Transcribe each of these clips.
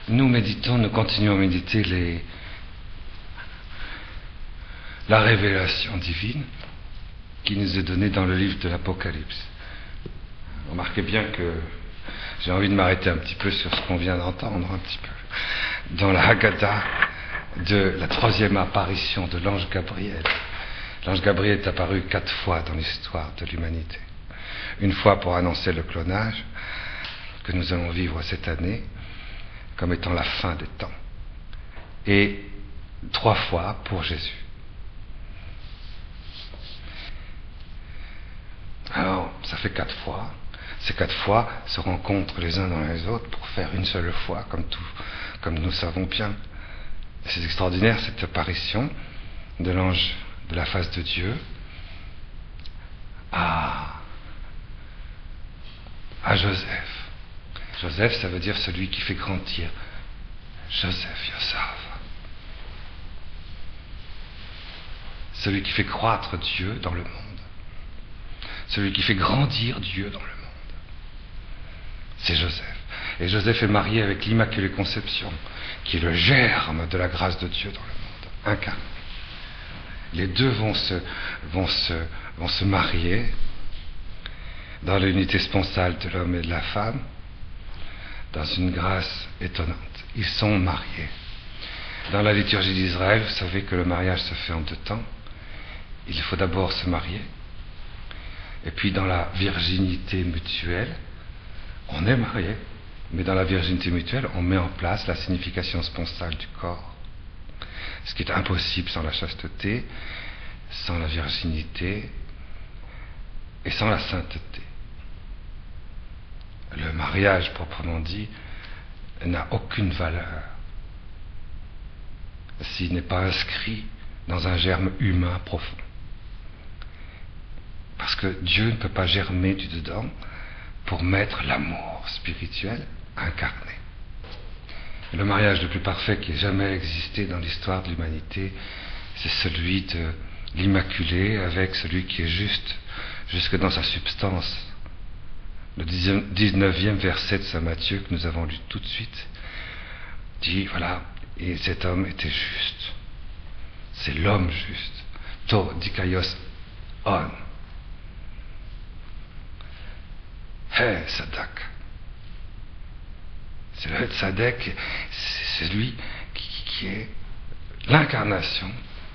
nous continuons à méditer la révélation divine qui nous est donnée dans le livre de l'Apocalypse. Remarquez bien que j'ai envie de m'arrêter un petit peu sur ce qu'on vient d'entendre, un petit peu, dans la Haggadah de la troisième apparition de l'ange Gabriel. L'ange Gabriel est apparu 4 fois dans l'histoire de l'humanité. Une fois pour annoncer le clonage que nous allons vivre cette année comme étant la fin des temps. Et 3 fois pour Jésus. Alors, ça fait 4 fois. Ces 4 fois se rencontrent les uns dans les autres pour faire une seule fois, comme nous savons bien. C'est extraordinaire, cette apparition de l'ange de la face de Dieu à Joseph. Joseph, ça veut dire celui qui fait grandir. Joseph, Yosaf. Celui qui fait croître Dieu dans le monde. Celui qui fait grandir Dieu dans le monde. C'est Joseph. Et Joseph est marié avec l'Immaculée Conception, qui est le germe de la grâce de Dieu dans le monde, incarné. Les deux vont se marier dans l'unité sponsale de l'homme et de la femme, dans une grâce étonnante. Ils sont mariés. Dans la liturgie d'Israël, vous savez que le mariage se fait en 2 temps. Il faut d'abord se marier, et puis dans la virginité mutuelle, on est marié, mais dans la virginité mutuelle, on met en place la signification sponsale du corps. Ce qui est impossible sans la chasteté, sans la virginité et sans la sainteté. Le mariage, proprement dit, n'a aucune valeur s'il n'est pas inscrit dans un germe humain profond. Parce que Dieu ne peut pas germer du dedans pour mettre l'amour spirituel incarné. Le mariage le plus parfait qui ait jamais existé dans l'histoire de l'humanité, c'est celui de l'Immaculée avec celui qui est juste, jusque dans sa substance. Le 19e verset de Saint Matthieu que nous avons lu tout de suite dit, voilà, et cet homme était juste. C'est l'homme juste. To dikaios on. He Sadak. C'est le Tzadek, c'est celui qui est l'incarnation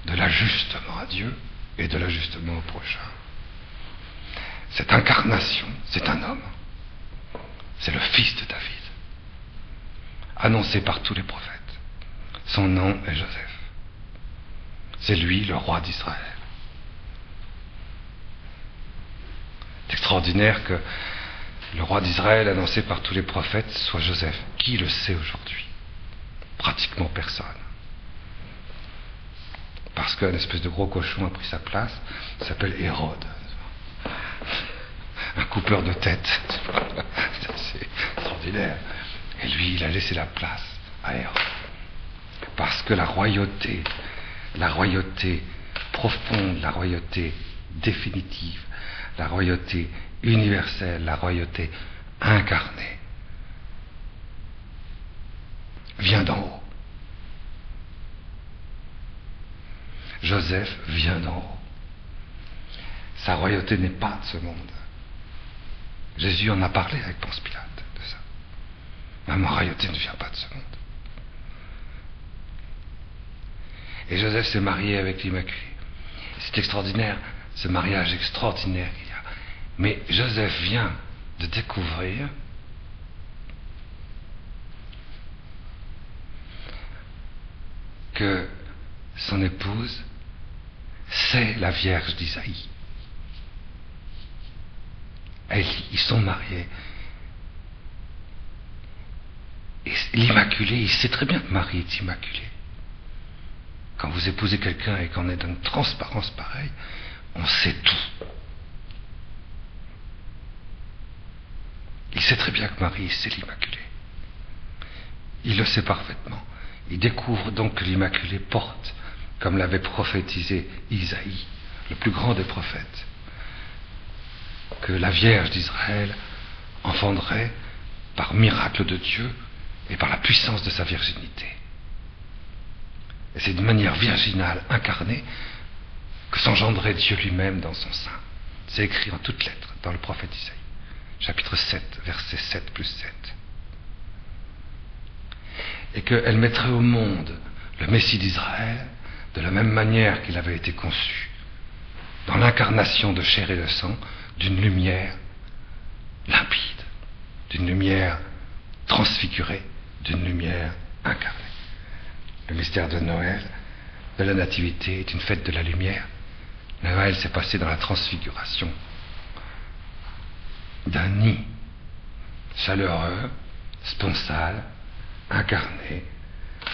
de l'ajustement à Dieu et de l'ajustement au prochain. Cette incarnation, c'est un homme. C'est le fils de David, annoncé par tous les prophètes. Son nom est Joseph. C'est lui, le roi d'Israël. C'est extraordinaire que le roi d'Israël, annoncé par tous les prophètes, soit Joseph. Qui le sait aujourd'hui? Pratiquement personne. Parce qu'un espèce de gros cochon a pris sa place, il s'appelle Hérode. Un coupeur de tête. C'est extraordinaire. Et lui, il a laissé la place à Hérode. Parce que la royauté profonde, la royauté définitive, la royauté universelle, la royauté incarnée, vient d'en haut. Joseph vient d'en haut. Sa royauté n'est pas de ce monde. Jésus en a parlé avec Ponce Pilate de ça. Ma royauté ne vient pas de ce monde. Et Joseph s'est marié avec l'Immaculée. C'est extraordinaire, ce mariage extraordinaire qu'il y a. Mais Joseph vient de découvrir que son épouse, c'est la Vierge d'Isaïe. Ils sont mariés. Et l'Immaculée, il sait très bien que Marie est immaculée. Quand vous épousez quelqu'un et qu'on est dans une transparence pareille, on sait tout. Il sait très bien que Marie, c'est l'Immaculée. Il le sait parfaitement. Il découvre donc que l'Immaculée porte, comme l'avait prophétisé Isaïe, le plus grand des prophètes, que la Vierge d'Israël engendrerait, par miracle de Dieu, et par la puissance de sa virginité. Et c'est d'une manière virginale, incarnée, que s'engendrait Dieu lui-même dans son sein. C'est écrit en toutes lettres dans le prophète Isaïe, chapitre 7, verset 7 plus 7. Et qu'elle mettrait au monde le Messie d'Israël de la même manière qu'il avait été conçu, dans l'incarnation de chair et de sang, d'une lumière limpide, d'une lumière transfigurée, d'une lumière incarnée. Le mystère de Noël, de la Nativité, est une fête de la lumière. Noël s'est passé dans la transfiguration d'un nid chaleureux, sponsal, incarné,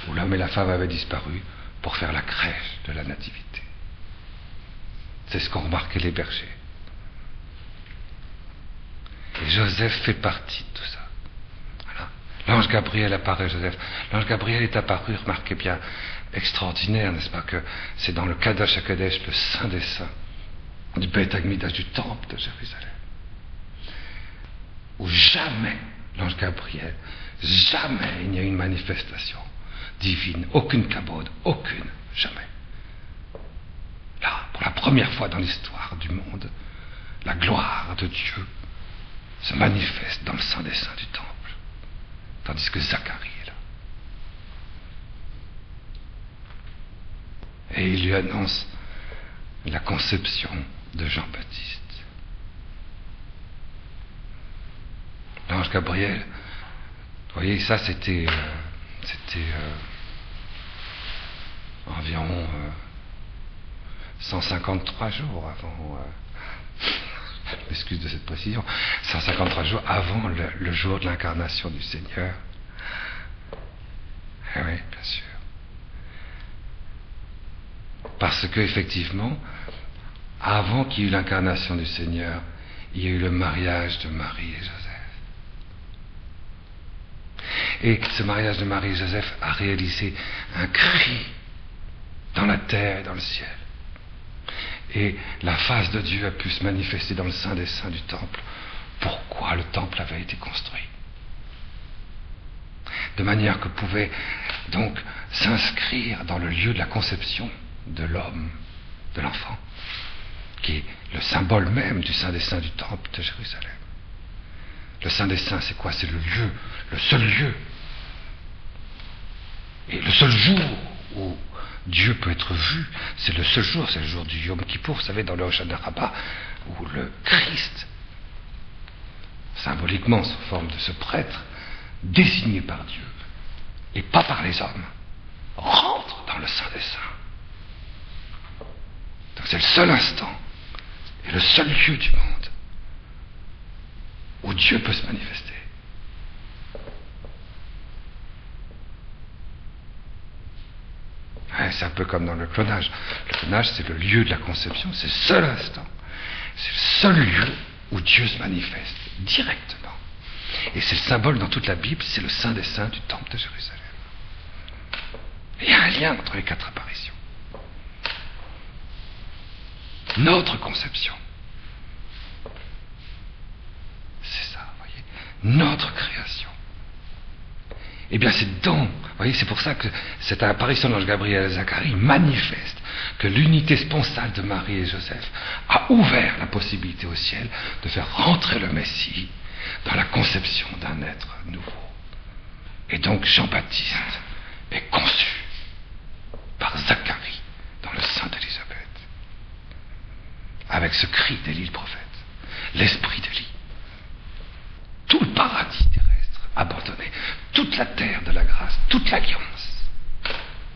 où l'homme et la femme avaient disparu pour faire la crèche de la Nativité. C'est ce qu'ont remarqué les bergers. Et Joseph fait partie de tout ça. Voilà. L'ange Gabriel apparaît, Joseph. L'ange Gabriel est apparu, remarquez bien, extraordinaire, n'est-ce pas, que c'est dans le Kadosh HaKadosh, le Saint des Saints, du Beth Amikdash, du Temple de Jérusalem, où jamais l'ange Gabriel, jamais il n'y a eu une manifestation divine, aucune kabod, aucune, jamais. Là, pour la première fois dans l'histoire du monde, la gloire de Dieu se manifeste dans le Saint des Saints du Temple, tandis que Zacharie est là. Et il lui annonce la conception de Jean-Baptiste. L'ange Gabriel, vous voyez, ça c'était environ 153 jours avant, excuse de cette précision, 153 jours avant le jour de l'incarnation du Seigneur. Eh oui, bien sûr. Parce que effectivement, avant qu'il y ait eu l'incarnation du Seigneur, il y a eu le mariage de Marie et Joseph. Et ce mariage de Marie et Joseph a réalisé un cri dans la terre et dans le ciel. Et la face de Dieu a pu se manifester dans le Saint des Saints du Temple. Pourquoi le Temple avait été construit? De manière que pouvait donc s'inscrire dans le lieu de la conception de l'homme, de l'enfant, qui est le symbole même du Saint des Saints du Temple de Jérusalem. Le Saint des Saints, c'est quoi? C'est le lieu, le seul lieu, et le seul jour où Dieu peut être vu. C'est le seul jour, c'est le jour du Yom Kippour, vous savez, dans le Hoshana Rabbah, où le Christ, symboliquement sous forme de ce prêtre, désigné par Dieu, et pas par les hommes, rentre dans le Saint des Saints. Donc c'est le seul instant, et le seul lieu du monde, où Dieu peut se manifester. Ouais, c'est un peu comme dans le clonage. Le clonage, c'est le lieu de la conception, c'est le seul instant. C'est le seul lieu où Dieu se manifeste, directement. Et c'est le symbole dans toute la Bible, c'est le Saint des Saints du Temple de Jérusalem. Et il y a un lien entre les 4 apparitions. Notre conception. C'est ça, vous voyez, notre création. Eh bien, c'est donc, vous voyez, c'est pour ça que cette apparition de l'ange Gabriel à Zacharie manifeste que l'unité sponsale de Marie et Joseph a ouvert la possibilité au ciel de faire rentrer le Messie dans la conception d'un être nouveau. Et donc, Jean-Baptiste est conçu par Zacharie dans le sein d'Élisabeth, avec ce cri d'Élie le prophète, l'esprit d'Élie. Tout le paradis terrestre abandonné, toute la terre de la grâce, toute l'alliance,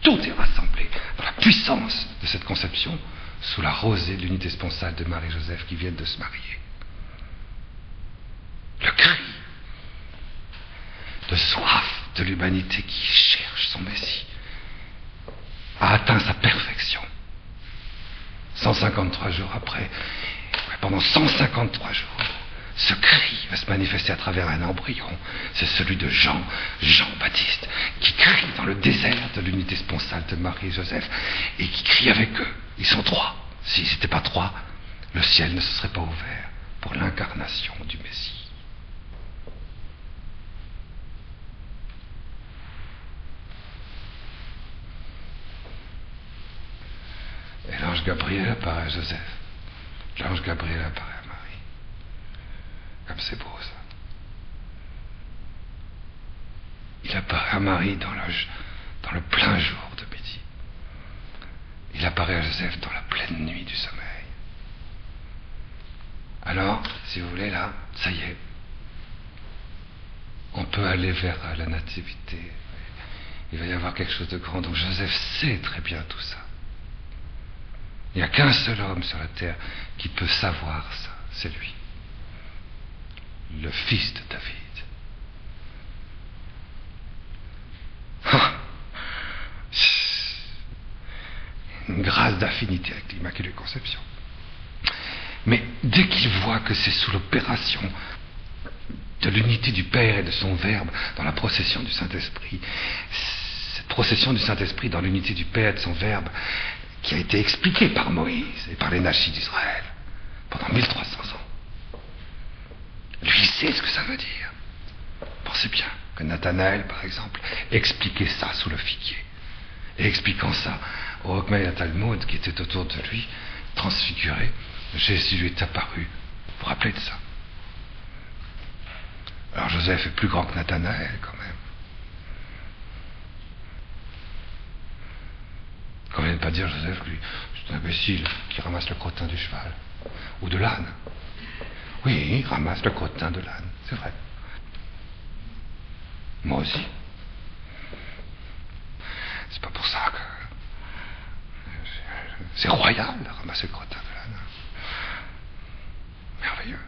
tout est rassemblé dans la puissance de cette conception sous la rosée de l'unité sponsale de Marie et Joseph qui viennent de se marier. Le cri de soif de l'humanité qui cherche son Messie a atteint sa perfection. 153 jours après, pendant 153 jours, ce cri va se manifester à travers un embryon. C'est celui de Jean-Baptiste, qui crie dans le désert de l'unité sponsale de Marie et Joseph, et qui crie avec eux. Ils sont 3. S'ils n'étaient pas 3, le ciel ne se serait pas ouvert pour l'incarnation du Messie. L'ange Gabriel apparaît à Joseph. L'ange Gabriel apparaît à Marie. Comme c'est beau ça. Il apparaît à Marie dans le plein jour de midi. Il apparaît à Joseph dans la pleine nuit du sommeil. Alors, si vous voulez, là, ça y est. On peut aller vers la nativité. Il va y avoir quelque chose de grand. Donc Joseph sait très bien tout ça. Il n'y a qu'un seul homme sur la terre qui peut savoir ça. C'est lui. Le fils de David. Une grâce d'affinité avec l'Immaculée Conception. Mais dès qu'il voit que c'est sous l'opération de l'unité du Père et de son Verbe dans la procession du Saint-Esprit, cette procession du Saint-Esprit dans l'unité du Père et de son Verbe qui a été expliquée par Moïse et par les Nashis d'Israël pendant 1300 ans. Lui sait ce que ça veut dire. Pensez bien que Nathanaël, par exemple, expliquait ça sous le figuier. Et expliquant ça au Hokmah et à Talmud qui était autour de lui, transfiguré, Jésus lui est apparu. Vous vous rappelez de ça? Alors Joseph est plus grand que Nathanaël quand même. Quand même pas dire Joseph, lui, c'est un imbécile qui ramasse le crottin du cheval. Ou de l'âne. Oui, il ramasse le crottin de l'âne, c'est vrai. Moi aussi. C'est pas pour ça que... C'est royal, ramasser le crottin de l'âne. Merveilleux.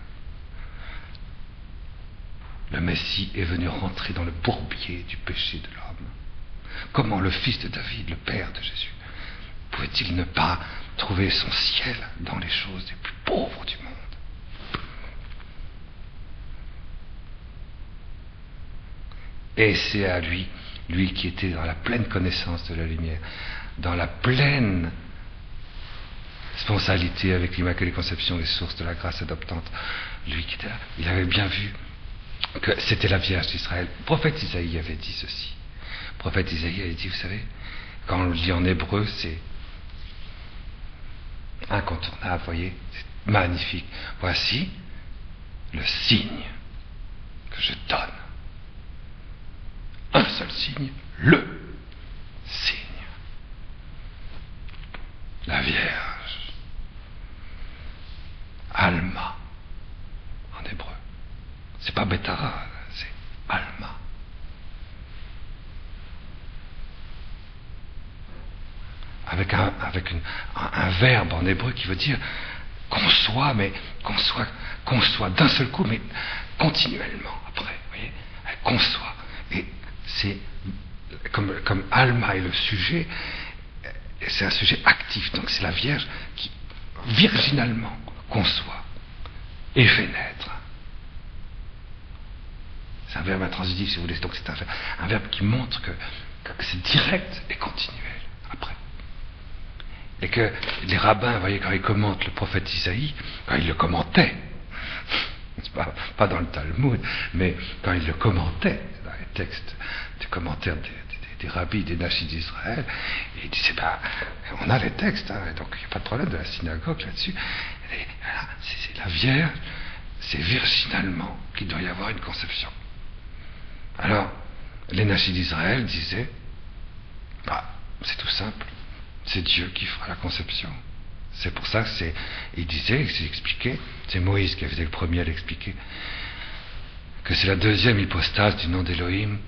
Le Messie est venu rentrer dans le bourbier du péché de l'homme. Comment le fils de David, le père de Jésus, pouvait-il ne pas trouver son ciel dans les choses les plus pauvres du monde? Et c'est à lui, lui qui était dans la pleine connaissance de la lumière, dans la pleine sponsalité avec l'Immaculée Conception et source de la grâce adoptante, lui qui était là, il avait bien vu que c'était la Vierge d'Israël. Le prophète Isaïe avait dit ceci. Le prophète Isaïe avait dit, vous savez, quand on le lit en hébreu, c'est incontournable, vous voyez, c'est magnifique. Voici le signe que je donne. Un seul signe, le signe. La Vierge. Alma, en hébreu. C'est pas Bétara, c'est Alma. Avec un verbe en hébreu qui veut dire conçoit, mais conçoit d'un seul coup, mais continuellement après. Vous voyez, elle conçoit. Et c'est comme Alma est le sujet, c'est un sujet actif. Donc c'est la Vierge qui virginalement conçoit et fait naître. C'est un verbe intransitif, si vous voulez. Donc c'est un verbe qui montre que c'est direct et continuel après. Et que les rabbins, vous voyez, quand ils commentent le prophète Isaïe, quand ils le commentaient, c'est pas dans le Talmud, mais quand ils le commentaient, dans les textes, des commentaires des rabbis, des Nashis d'Israël, ils disaient, on a les textes, hein, donc il n'y a pas de problème de la synagogue là-dessus. Et voilà, c'est la Vierge, c'est virginalement qu'il doit y avoir une conception. Alors, les Nashis d'Israël disaient, c'est tout simple, c'est Dieu qui fera la conception. C'est pour ça que il disait, il s'est expliqué, c'est Moïse qui avait été le premier à l'expliquer, que c'est la deuxième hypostase du nom d'Élohim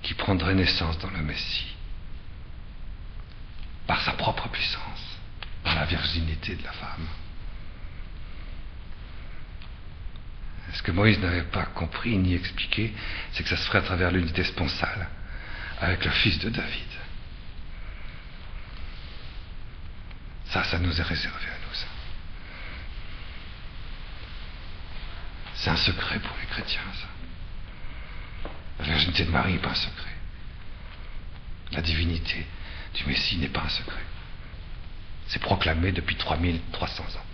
qui prendrait naissance dans le Messie, par sa propre puissance, par la virginité de la femme. Ce que Moïse n'avait pas compris ni expliqué, c'est que ça se ferait à travers l'unité sponsale avec le fils de David. Ça nous est réservé à nous, ça. C'est un secret pour les chrétiens, ça. La virginité de Marie n'est pas un secret. La divinité du Messie n'est pas un secret. C'est proclamé depuis 3300 ans.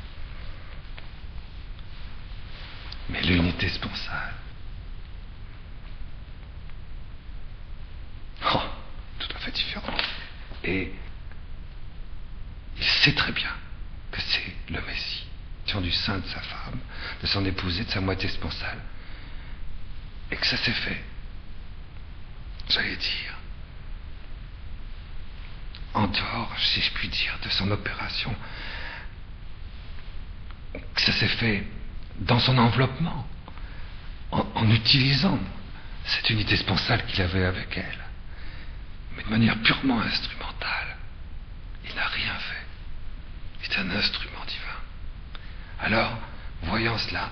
Mais l'unité sponsale, tout à fait différent. Et il sait très bien le Messie, du sein de sa femme, de son épousée, de sa moitié sponsale. Et que ça s'est fait, j'allais dire, en dehors, si je puis dire, de son opération, que ça s'est fait dans son enveloppement, en utilisant cette unité sponsale qu'il avait avec elle, mais de manière purement instrumentale. Il n'a rien fait. Il est un instrument divin. Alors, voyant cela,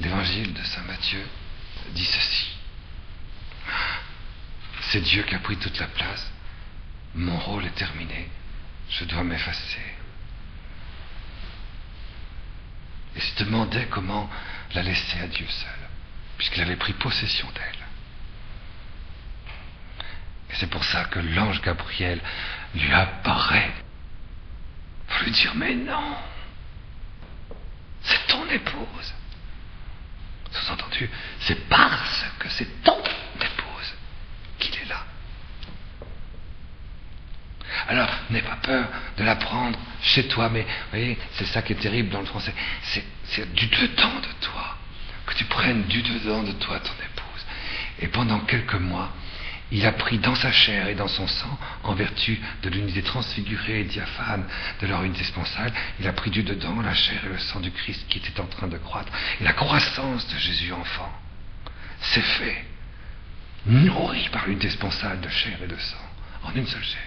l'évangile de saint Matthieu dit ceci. C'est Dieu qui a pris toute la place. Mon rôle est terminé. Je dois m'effacer. Et se demandait comment la laisser à Dieu seul, puisqu'il avait pris possession d'elle. Et c'est pour ça que l'ange Gabriel lui apparaît pour lui dire, mais non, c'est ton épouse. Sous-entendu, c'est parce que c'est ton épouse qu'il est là. Alors, n'aie pas peur de la prendre chez toi, mais vous voyez, c'est ça qui est terrible dans le français. C'est du dedans de toi, que tu prennes du dedans de toi ton épouse. Et pendant quelques mois, il a pris dans sa chair et dans son sang, en vertu de l'unité transfigurée et diaphane de leur unité sponsale, il a pris du dedans la chair et le sang du Christ qui était en train de croître. Et la croissance de Jésus enfant s'est fait, nourri par l'unité sponsale de chair et de sang, en une seule chair,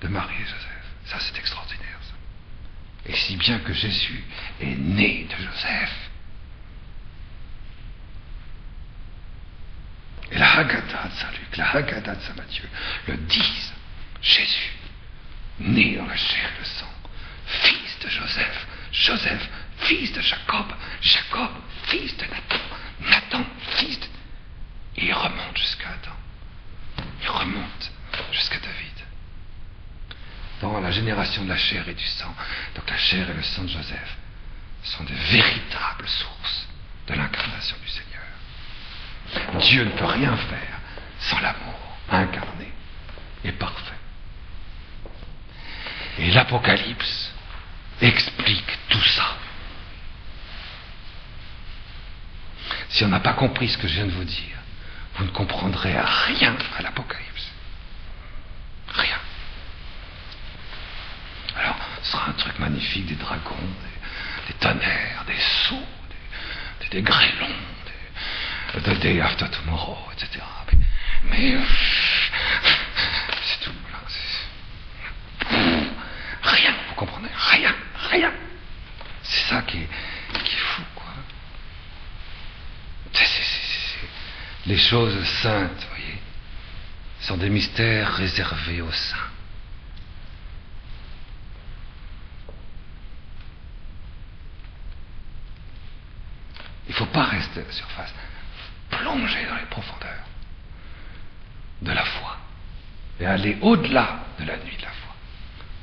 de Marie et Joseph. Ça, c'est extraordinaire, ça. Et si bien que Jésus est né de Joseph. Et la Haggadah de Saint Luc, la Haggadah de Saint Matthieu le disent. Jésus, né dans la chair et le sang, fils de Joseph, Joseph, fils de Jacob, Jacob, fils de Nathan, Nathan, fils de... Et il remonte jusqu'à Adam. Il remonte jusqu'à David. Dans la génération de la chair et du sang, donc la chair et le sang de Joseph sont de véritables sources de l'incarnation du Seigneur. Dieu ne peut rien faire sans l'amour incarné et parfait. Et l'Apocalypse explique tout ça. Si on n'a pas compris ce que je viens de vous dire, vous ne comprendrez rien à l'Apocalypse. Rien. Alors, ce sera un truc magnifique, des dragons, des tonnerres, des sceaux, des grêlons, The Day After Tomorrow, etc. Mais c'est tout. Voilà, rien, vous comprenez? Rien. C'est ça qui est fou, quoi. Les choses saintes, vous voyez, sont des mystères réservés aux saints. Il ne faut pas rester à la surface. Plonger dans les profondeurs de la foi et aller au-delà de la nuit de la foi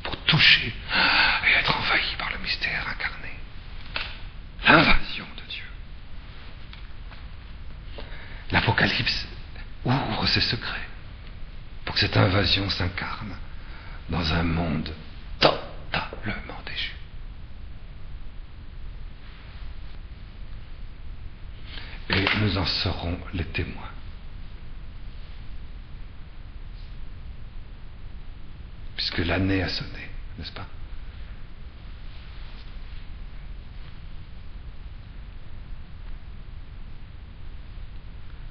pour toucher et être envahi par le mystère incarné, l'invasion de Dieu. L'Apocalypse ouvre ses secrets pour que cette invasion s'incarne dans un monde totalement déchu. Et nous en serons les témoins. Puisque l'année a sonné, n'est-ce pas?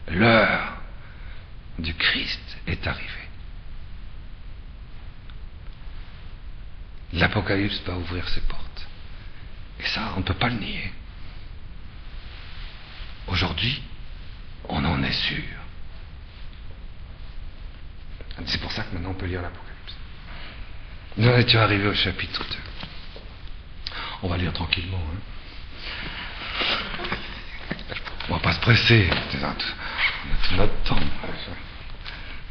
L'heure du Christ est arrivée. L'Apocalypse va ouvrir ses portes. Et ça, on ne peut pas le nier. Aujourd'hui, on en est sûr. C'est pour ça que maintenant on peut lire l'Apocalypse. Nous en étions arrivés au chapitre 2. On va lire tranquillement. On va pas se presser. On a tout notre temps.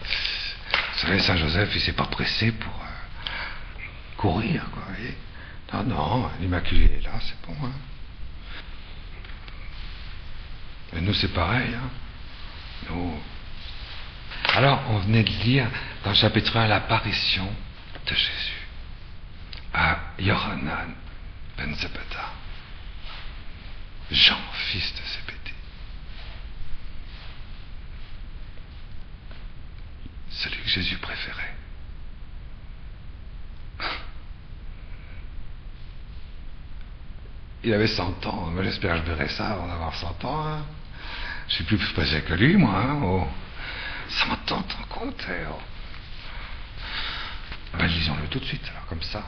Vous savez, Saint Joseph, il s'est pas pressé pour courir, quoi. Vous voyez? Non, l'Immaculée est là, c'est bon. Et nous, c'est pareil. Nous. Alors, on venait de lire dans le chapitre 1 l'apparition de Jésus à Yohanan ben Zebeda, Jean, fils de Zébédée, celui que Jésus préférait. Il avait 100 ans, mais j'espère que je verrai ça avant d'avoir 100 ans. Hein. Je suis plus pressé que lui, moi. Hein. Oh. 100 ans, t'en compte. Oh. Ben, lisons-le tout de suite, alors, comme ça.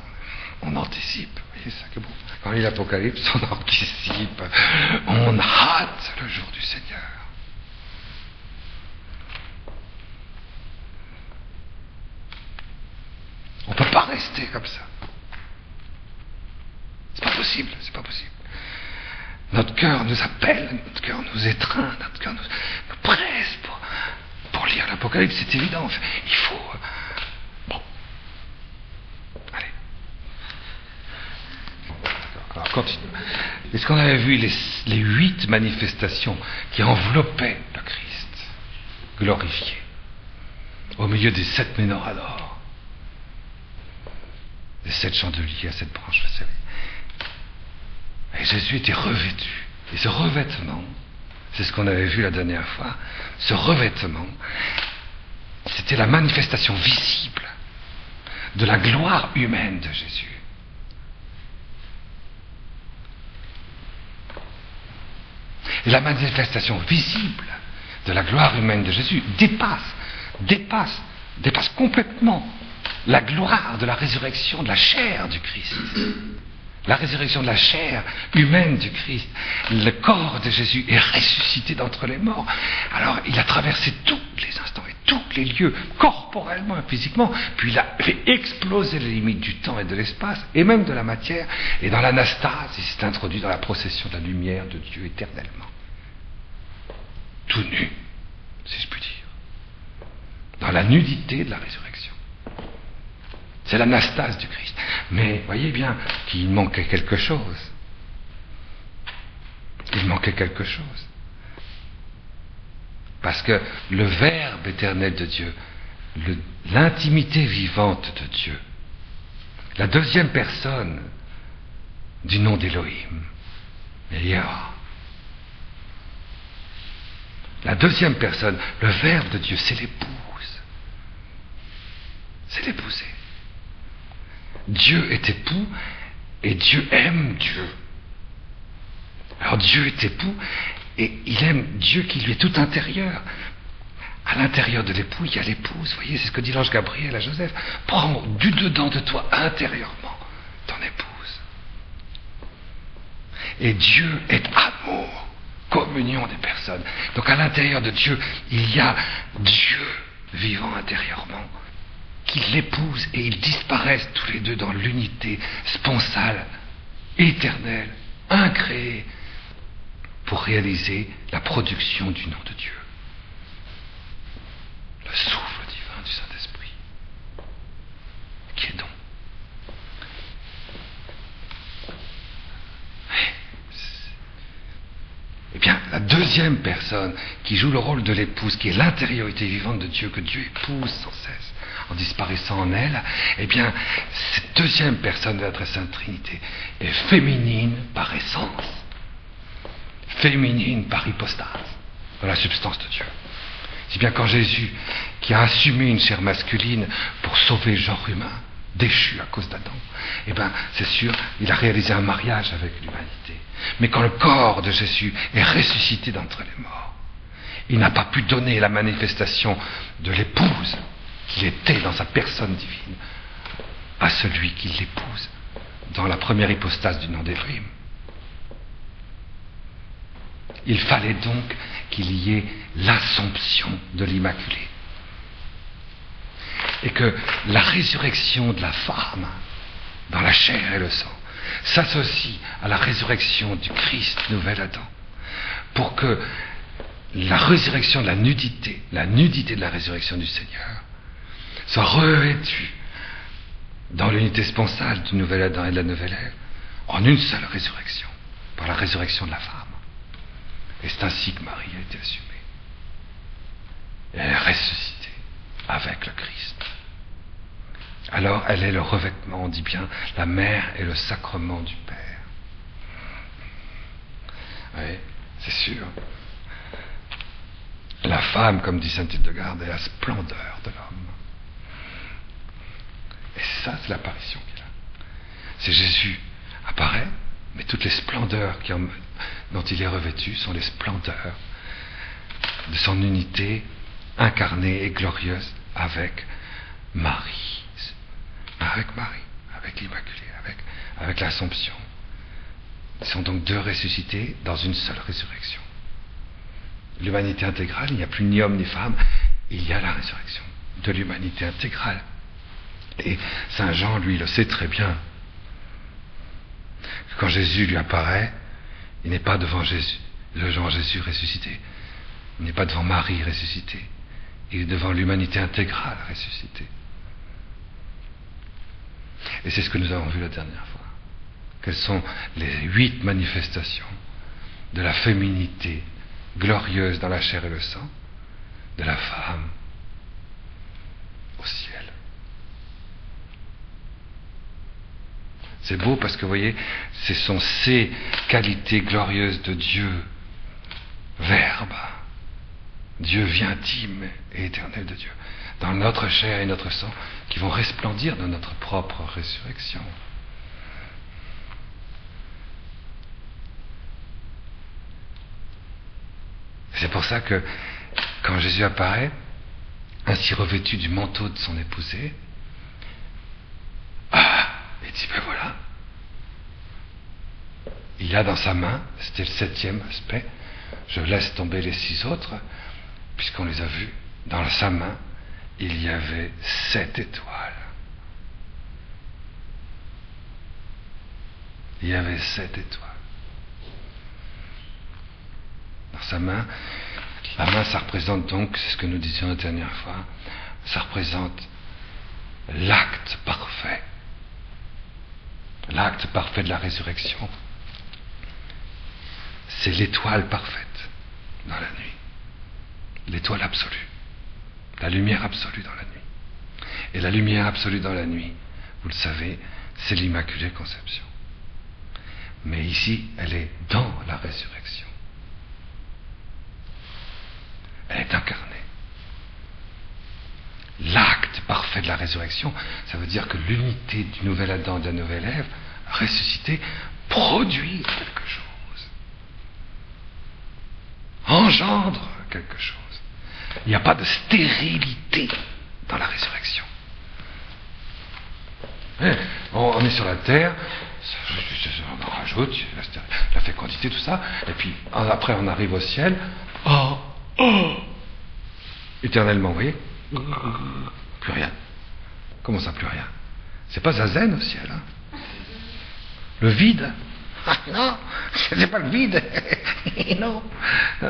On anticipe. Vous voyez, ça que bon. Quand il lit l'Apocalypse, on anticipe. On hâte le jour du Seigneur. On ne peut pas rester comme ça. C'est pas possible, c'est pas possible. Notre cœur nous appelle, notre cœur nous étreint, notre cœur nous presse pour lire l'Apocalypse, c'est évident. Il faut... Bon. Allez. Alors, continue. Est-ce qu'on avait vu les 8 manifestations qui enveloppaient le Christ, glorifié, au milieu des 7 menorahs d'or, des 7 chandeliers à 7 branches, vous savez. Et Jésus était revêtu. Et ce revêtement, c'est ce qu'on avait vu la dernière fois, ce revêtement, c'était la manifestation visible de la gloire humaine de Jésus. Et la manifestation visible de la gloire humaine de Jésus dépasse complètement la gloire de la résurrection de la chair du Christ. La résurrection de la chair humaine du Christ. Le corps de Jésus est ressuscité d'entre les morts. Alors, il a traversé tous les instants et tous les lieux, corporellement et physiquement, puis il a fait exploser les limites du temps et de l'espace, et même de la matière, et dans l'anastase, il s'est introduit dans la procession de la lumière de Dieu éternellement. Tout nu, si je puis dire. Dans la nudité de la résurrection. C'est l'anastase du Christ. Mais voyez bien qu'il manquait quelque chose. Il manquait quelque chose. Parce que le Verbe éternel de Dieu, l'intimité vivante de Dieu, la deuxième personne du nom d'Élohim, Yahweh, la deuxième personne, le Verbe de Dieu, c'est l'épouse. C'est l'épousée. Dieu est époux et Dieu aime Dieu. Alors Dieu est époux et il aime Dieu qui lui est tout intérieur. À l'intérieur de l'époux, il y a l'épouse. Vous voyez, c'est ce que dit l'ange Gabriel à Joseph. Prends du dedans de toi intérieurement ton épouse. Et Dieu est amour, communion des personnes. Donc à l'intérieur de Dieu, il y a Dieu vivant intérieurement, qui l'épouse, et ils disparaissent tous les deux dans l'unité sponsale, éternelle, incréée, pour réaliser la production du nom de Dieu. Le souffle divin du Saint-Esprit. Qui est donc Eh bien, la deuxième personne qui joue le rôle de l'épouse, qui est l'intériorité vivante de Dieu, que Dieu épouse sans cesse, en disparaissant en elle, eh bien, cette deuxième personne de la Très Sainte Trinité est féminine par essence, féminine par hypostase, dans la substance de Dieu. Si bien quand Jésus, qui a assumé une chair masculine pour sauver le genre humain, déchu à cause d'Adam, eh bien, c'est sûr, il a réalisé un mariage avec l'humanité. Mais quand le corps de Jésus est ressuscité d'entre les morts, il n'a pas pu donner la manifestation de l'épouse qu'il était dans sa personne divine à celui qui l'épouse dans la première hypostase du nom d'Élohim. Il fallait donc qu'il y ait l'Assomption de l'Immaculée. Et que la résurrection de la femme dans la chair et le sang s'associe à la résurrection du Christ, nouvel Adam, pour que la résurrection de la nudité de la résurrection du Seigneur, soit revêtue dans l'unité sponsale du nouvel Adam et de la nouvelle Ève, en une seule résurrection, par la résurrection de la femme. Et c'est ainsi que Marie a été assumée. Et elle est ressuscitée avec le Christ. Alors elle est le revêtement, on dit bien, la mère est le sacrement du Père. Oui, c'est sûr. La femme, comme dit saint Hildegarde, est la splendeur de l'homme. Et ça, c'est l'apparition qu'il a. C'est Jésus apparaît, mais toutes les splendeurs dont il est revêtu sont les splendeurs de son unité incarnée et glorieuse avec Marie. Avec Marie, avec l'Immaculée, avec l'Assomption. Ils sont donc deux ressuscités dans une seule résurrection. L'humanité intégrale, il n'y a plus ni homme ni femme, il y a la résurrection de l'humanité intégrale. Et saint Jean, lui, le sait très bien. Quand Jésus lui apparaît, il n'est pas devant Jésus, Jésus ressuscité. Il n'est pas devant Marie ressuscitée. Il est devant l'humanité intégrale ressuscitée. Et c'est ce que nous avons vu la dernière fois. Quelles sont les 8 manifestations de la féminité glorieuse dans la chair et le sang, de la femme au ciel. C'est beau parce que, vous voyez, ce sont ces qualités glorieuses de Dieu, Verbe, Dieu vie intime et éternel de Dieu, dans notre chair et notre sang, qui vont resplendir dans notre propre résurrection. C'est pour ça que, quand Jésus apparaît, ainsi revêtu du manteau de son épousée, il dit, ben voilà, il a dans sa main, c'était le 7e aspect, je laisse tomber les 6 autres, puisqu'on les a vus, dans sa main, il y avait 7 étoiles. Il y avait 7 étoiles. Dans sa main, la main, ça représente donc, c'est ce que nous disions la dernière fois, ça représente l'acte parfait. L'acte parfait de la résurrection. C'est l'étoile parfaite dans la nuit. L'étoile absolue. La lumière absolue dans la nuit. Et la lumière absolue dans la nuit, vous le savez, c'est l'Immaculée Conception. Mais ici, elle est dans la résurrection. Elle est incarnée. L'acte parfait de la résurrection, ça veut dire que l'unité du nouvel Adam et de la nouvelle Ève, ressuscité, produit quelque chose. Engendre quelque chose. Il n'y a pas de stérilité dans la résurrection. On est sur la terre, on en rajoute, la fécondité, tout ça, et puis après on arrive au ciel, éternellement, vous voyez, plus rien. Comment ça, plus rien? C'est pas Zazen au ciel, hein? Le vide? Non, c'est pas le vide. Non,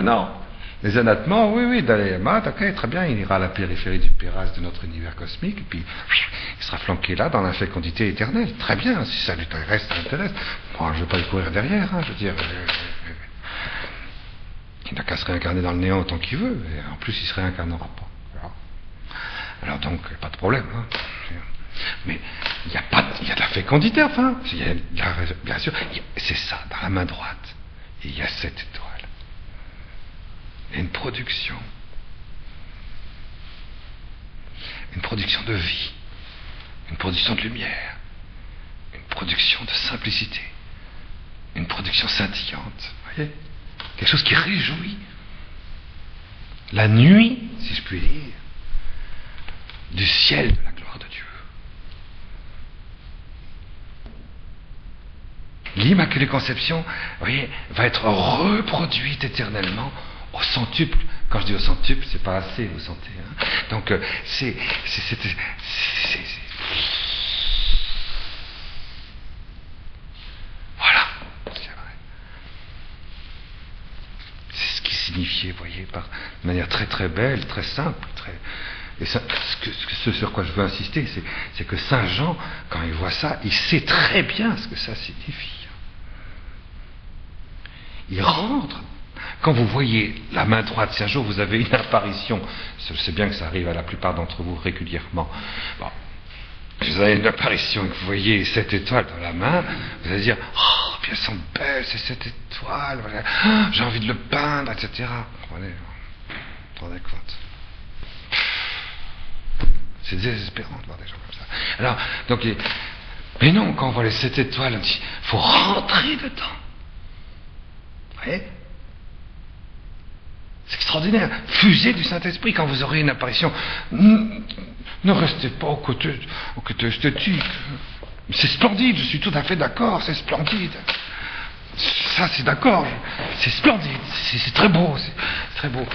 non. Les anatmans, oui, dans les maths, ok, très bien, il ira à la périphérie du Pérase de notre univers cosmique, et puis il sera flanqué là dans l'infécondité éternelle. Très bien, si ça lui intéresse, ça l'intéresse. Moi, je ne vais pas le courir derrière, hein, je veux dire. Il n'a qu'à se réincarner dans le néant autant qu'il veut, et en plus, il ne se réincarnera pas. Alors donc, pas de problème. Hein. Mais il y a de la fécondité, enfin. Bien sûr, c'est ça, dans la main droite. Il y a 7 étoiles. Il y a une production. Une production de vie. Une production de lumière. Une production de simplicité. Une production scintillante. Vous voyez? Quelque chose qui réjouit. La nuit, si je puis dire, du ciel de la gloire de Dieu. L'Immaculée Conception, vous voyez, va être reproduite éternellement au centuple. Quand je dis au centuple, c'est pas assez, vous sentez. Hein. Donc, c'est voilà, c'est vrai. C'est ce qui signifiait, vous voyez, de manière très très belle, très simple, et ça, ce sur quoi je veux insister, c'est que Saint Jean, quand il voit ça, il sait très bien ce que ça signifie. Il rentre. Quand vous voyez la main droite, si un jour vous avez une apparition, je sais bien que ça arrive à la plupart d'entre vous régulièrement, bon, je vous avez une apparition et que vous voyez 7 étoiles dans la main, vous allez dire, oh, puis elles sont belles, ces 7 étoiles, voilà. Oh, j'ai envie de le peindre, etc. Vous comprenez, vous vous rendez compte? C'est désespérant de voir des gens comme ça. Alors, donc, mais non, quand on voit les 7 étoiles, on dit, il faut rentrer dedans. Vous voyez? C'est extraordinaire. Fusée du Saint-Esprit, quand vous aurez une apparition, ne restez pas au côté esthétique. C'est splendide, je suis tout à fait d'accord, c'est splendide. Ça, c'est d'accord, c'est splendide, c'est très beau, c'est très beau.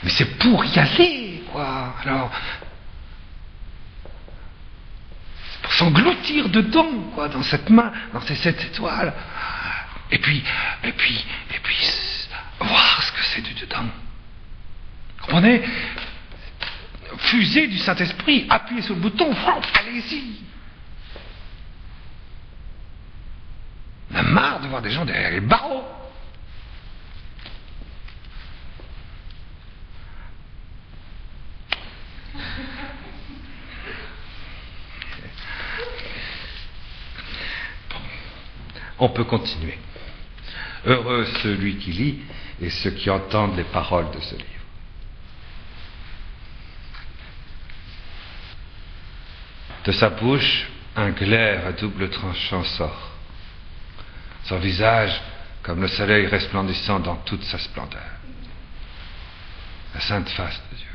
Mais c'est pour y aller, quoi. Alors, c'est pour s'engloutir dedans, quoi, dans cette main, dans ces 7 étoiles. Et puis, voir ce que c'est du dedans. Vous comprenez? Fusée du Saint-Esprit, appuyez sur le bouton, allez-y. On a marre de voir des gens derrière les barreaux. Bon. On peut continuer. Heureux celui qui lit et ceux qui entendent les paroles de ce livre. De sa bouche, un glaive à double tranchant sort. Son visage, comme le soleil resplendissant dans toute sa splendeur. La sainte face de Dieu.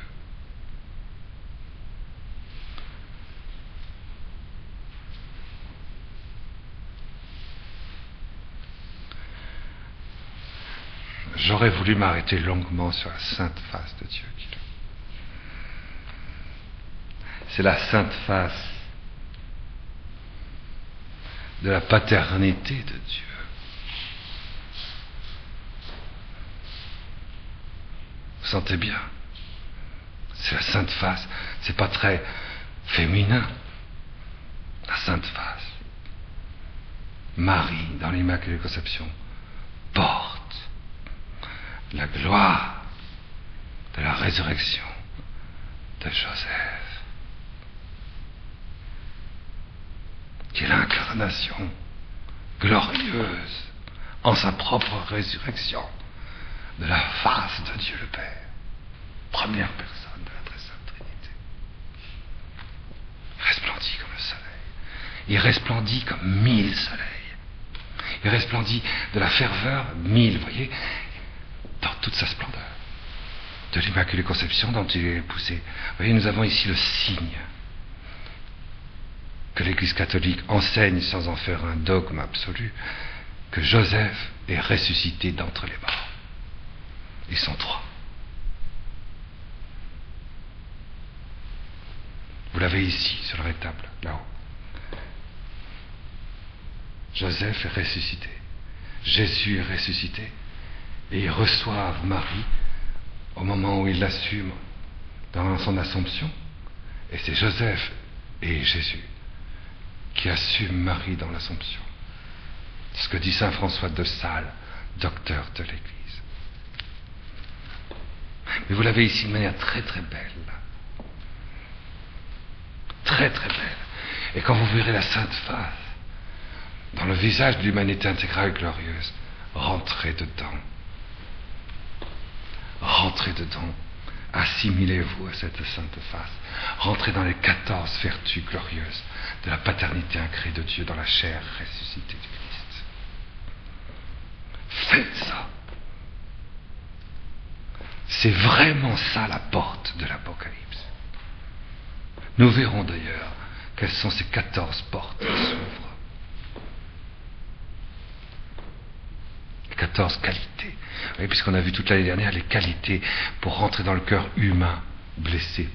J'aurais voulu m'arrêter longuement sur la sainte face de Dieu. C'est la sainte face de la paternité de Dieu. Vous sentez bien? C'est la sainte face. C'est pas très féminin. La sainte face. Marie, dans l'Immaculée Conception, porte la gloire de la résurrection de Joseph, qui est l'incarnation glorieuse en sa propre résurrection de la face de Dieu le Père, première personne de la très sainte Trinité. Il resplendit comme le soleil, il resplendit comme 1000 soleils, il resplendit de la ferveur 1000, voyez, dans toute sa splendeur, de l'Immaculée Conception dont il est épousé. Vous voyez, nous avons ici le signe que l'Église catholique enseigne sans en faire un dogme absolu, que Joseph est ressuscité d'entre les morts. Ils sont 3. Vous l'avez ici, sur le rétable, là-haut. Joseph est ressuscité. Jésus est ressuscité. Et ils reçoivent Marie au moment où ils l'assument dans son Assomption. Et c'est Joseph et Jésus qui assument Marie dans l'Assomption. C'est ce que dit saint François de Sales, docteur de l'Église. Mais vous l'avez ici de manière très très belle. Très très belle. Et quand vous verrez la Sainte Face, dans le visage de l'humanité intégrale et glorieuse, rentrez dedans. Rentrez dedans. Assimilez-vous à cette Sainte Face. Rentrez dans les 14 vertus glorieuses de la paternité incrée de Dieu dans la chair ressuscitée du Christ. Faites ça. C'est vraiment ça la porte de l'Apocalypse. Nous verrons d'ailleurs quelles sont ces 14 portes qui s'ouvrent. 14 qualités. Oui, puisqu'on a vu toute l'année dernière les qualités pour rentrer dans le cœur humain blessé.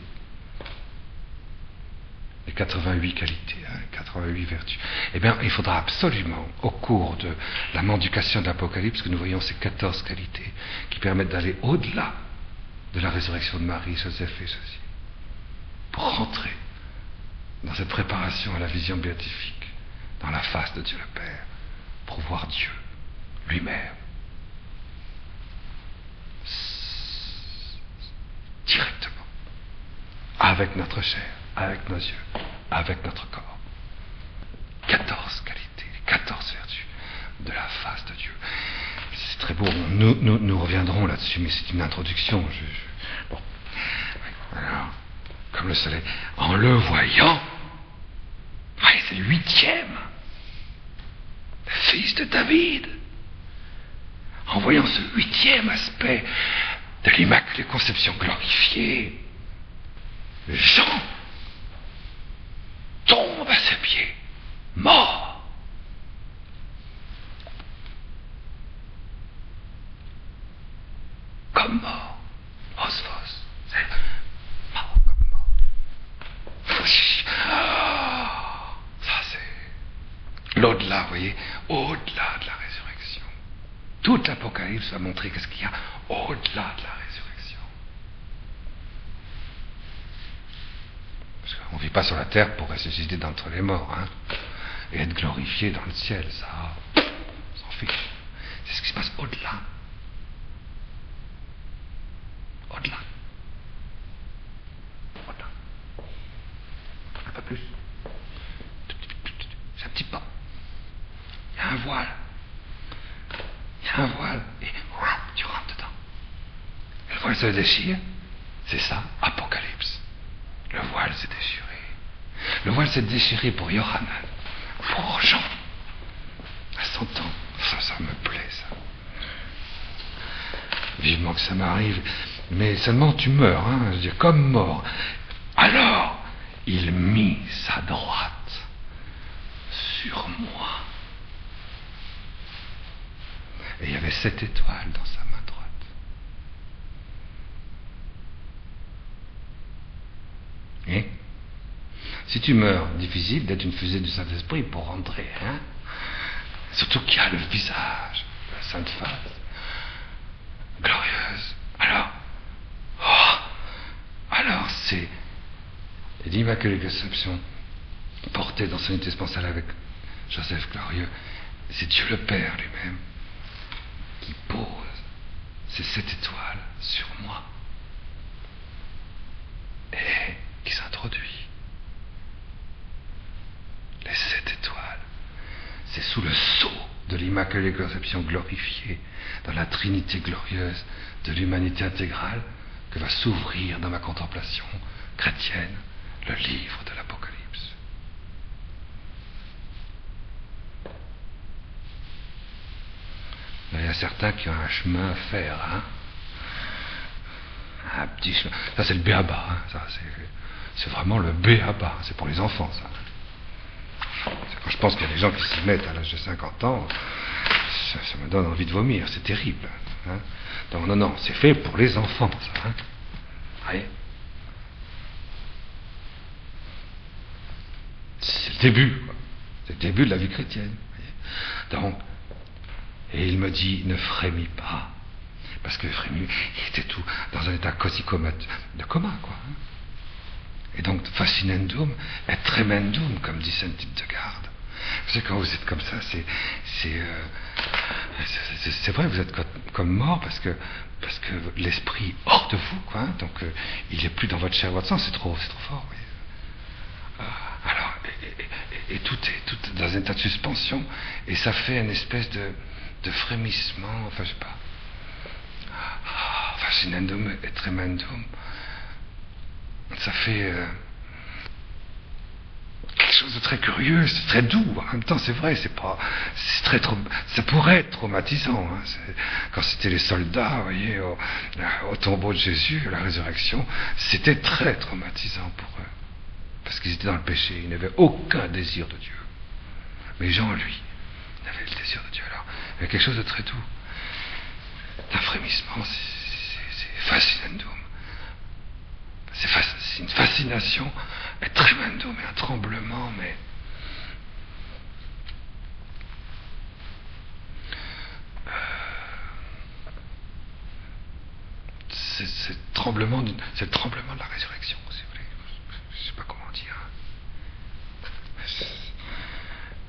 Les 88 qualités, 88 vertus. Eh bien, il faudra absolument, au cours de la mendication de l'Apocalypse, que nous voyons ces 14 qualités qui permettent d'aller au-delà de la résurrection de Marie, Joseph et Jésus, pour rentrer dans cette préparation à la vision béatifique, dans la face de Dieu le Père, pour voir Dieu lui-même directement, avec notre chair, avec nos yeux, avec notre corps. 14 qualités, 14 vertus de la face de Dieu. C'est très beau, nous reviendrons là-dessus, mais c'est une introduction. Bon. Alors, comme le soleil, en le voyant, c'est le 8e, le fils de David. En voyant ce 8e aspect de l'Immaculée Conception glorifiée, Jean tombe à ses pieds, mort. Comme mort. Osphos, c'est mort comme mort. Ça c'est l'au-delà, vous voyez, au-delà de la résurrection. Toute l'Apocalypse va montrer qu'est-ce qu'il y a au-delà de la résurrection. Parce qu'on ne vit pas sur la terre pour ressusciter d'entre les morts, hein, et être glorifié dans le ciel, ça, on s'en fiche. C'est ce qui se passe au-delà. Au-delà. Au-delà. Un peu plus. C'est un petit pas. Il y a un voile. Il y a un voile. Et tu rentres dedans. Et le voile se déchire. C'est ça, Apocalypse. Le voile s'est déchiré. Le voile s'est déchiré pour Yohanan. Pour Jean. À 100 ans. Ça me plaît, ça. Vivement que ça m'arrive. Mais seulement tu meurs, hein, je veux dire, comme mort. Alors, il mit sa droite sur moi. Et il y avait 7 étoiles dans sa main droite. Et si tu meurs, difficile d'être une fusée du Saint-Esprit pour rentrer, hein. Surtout qu'il y a le visage, la sainte face, glorieuse. Alors c'est l'Immaculée Conception portée dans son unité spatiale avec Joseph glorieux. C'est Dieu le Père lui-même qui pose ces 7 étoiles sur moi et qui s'introduit. Les 7 étoiles, c'est sous le sceau de l'Immaculée Conception glorifiée dans la Trinité glorieuse de l'humanité intégrale que va s'ouvrir dans ma contemplation chrétienne le livre de l'Apocalypse. Il y a certains qui ont un chemin à faire, hein. Un petit chemin. Ça c'est le béaba, hein. Ça c'est vraiment le béaba. C'est pour les enfants, ça. Quand je pense qu'il y a des gens qui s'y mettent à l'âge de 50 ans, ça me donne envie de vomir, c'est terrible. Hein. Donc, non, c'est fait pour les enfants, ça. Hein. Voyez, c'est le début, quoi. C'est le début de la vie chrétienne. Voyez. Donc, et il me dit, ne frémis pas. Parce que il était tout dans un état de coma, quoi. Hein. Et donc, fascinendum et tremendum, comme dit Saint Hildegarde. Vous savez, quand vous êtes comme ça, c'est vrai, vous êtes comme mort parce que l'esprit est hors de vous, quoi. Hein, donc, il n'est plus dans votre chair, votre sang, c'est trop fort. Oui. Alors, et tout est dans un état de suspension, et ça fait une espèce de frémissement, enfin, je sais pas. Fascinendum et tremendum. Ça fait quelque chose de très curieux, c'est très doux. En même temps, c'est vrai, ça pourrait être traumatisant. Hein. Quand c'était les soldats, vous voyez, au tombeau de Jésus, à la résurrection, c'était très traumatisant pour eux. Parce qu'ils étaient dans le péché, ils n'avaient aucun désir de Dieu. Mais Jean, lui, il avait le désir de Dieu. Alors, il y a quelque chose de très doux. Un frémissement, c'est fascinandum. C'est une fascination, un tremendum, mais un tremblement, mais c'est le tremblement de la résurrection, si vous voulez. Je ne sais pas comment dire.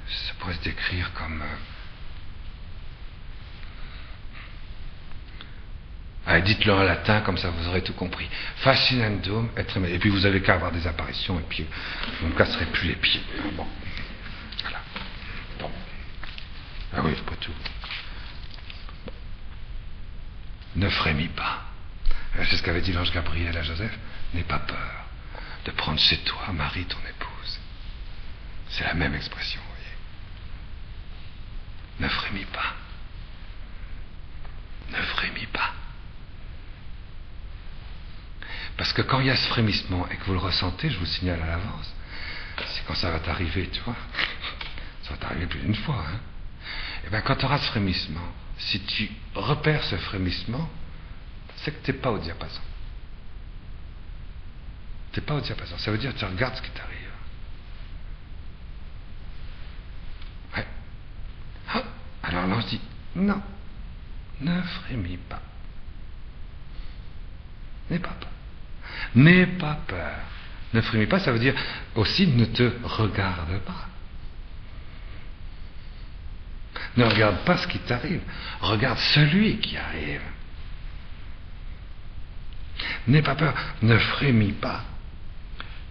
Ça pourrait se décrire comme avec dites-le en latin, comme ça vous aurez tout compris. Fascinandum et tremendum. Et puis vous avez qu'à avoir des apparitions, et puis vous ne me casserez plus les pieds. Bon. Voilà. Bon. Ah oui, pas tout. Ne frémis pas. C'est ce qu'avait dit l'ange Gabriel à Joseph. N'aie pas peur de prendre chez toi Marie, ton épouse. C'est la même expression, vous voyez. Ne frémis pas. Ne frémis pas. Parce que quand il y a ce frémissement et que vous le ressentez, je vous le signale à l'avance, c'est quand ça va t'arriver, tu vois. Ça va t'arriver plus d'une fois, hein. Et bien quand tu auras ce frémissement, si tu repères ce frémissement, c'est que tu n'es pas au diapason. Tu n'es pas au diapason. Ça veut dire que tu regardes ce qui t'arrive. Ouais. Ah, alors l'ange dit, non, ne frémis pas. N'aie pas peur. N'aie pas peur. Ne frémis pas, ça veut dire aussi ne te regarde pas. Ne regarde pas ce qui t'arrive. Regarde celui qui arrive. N'aie pas peur. Ne frémis pas.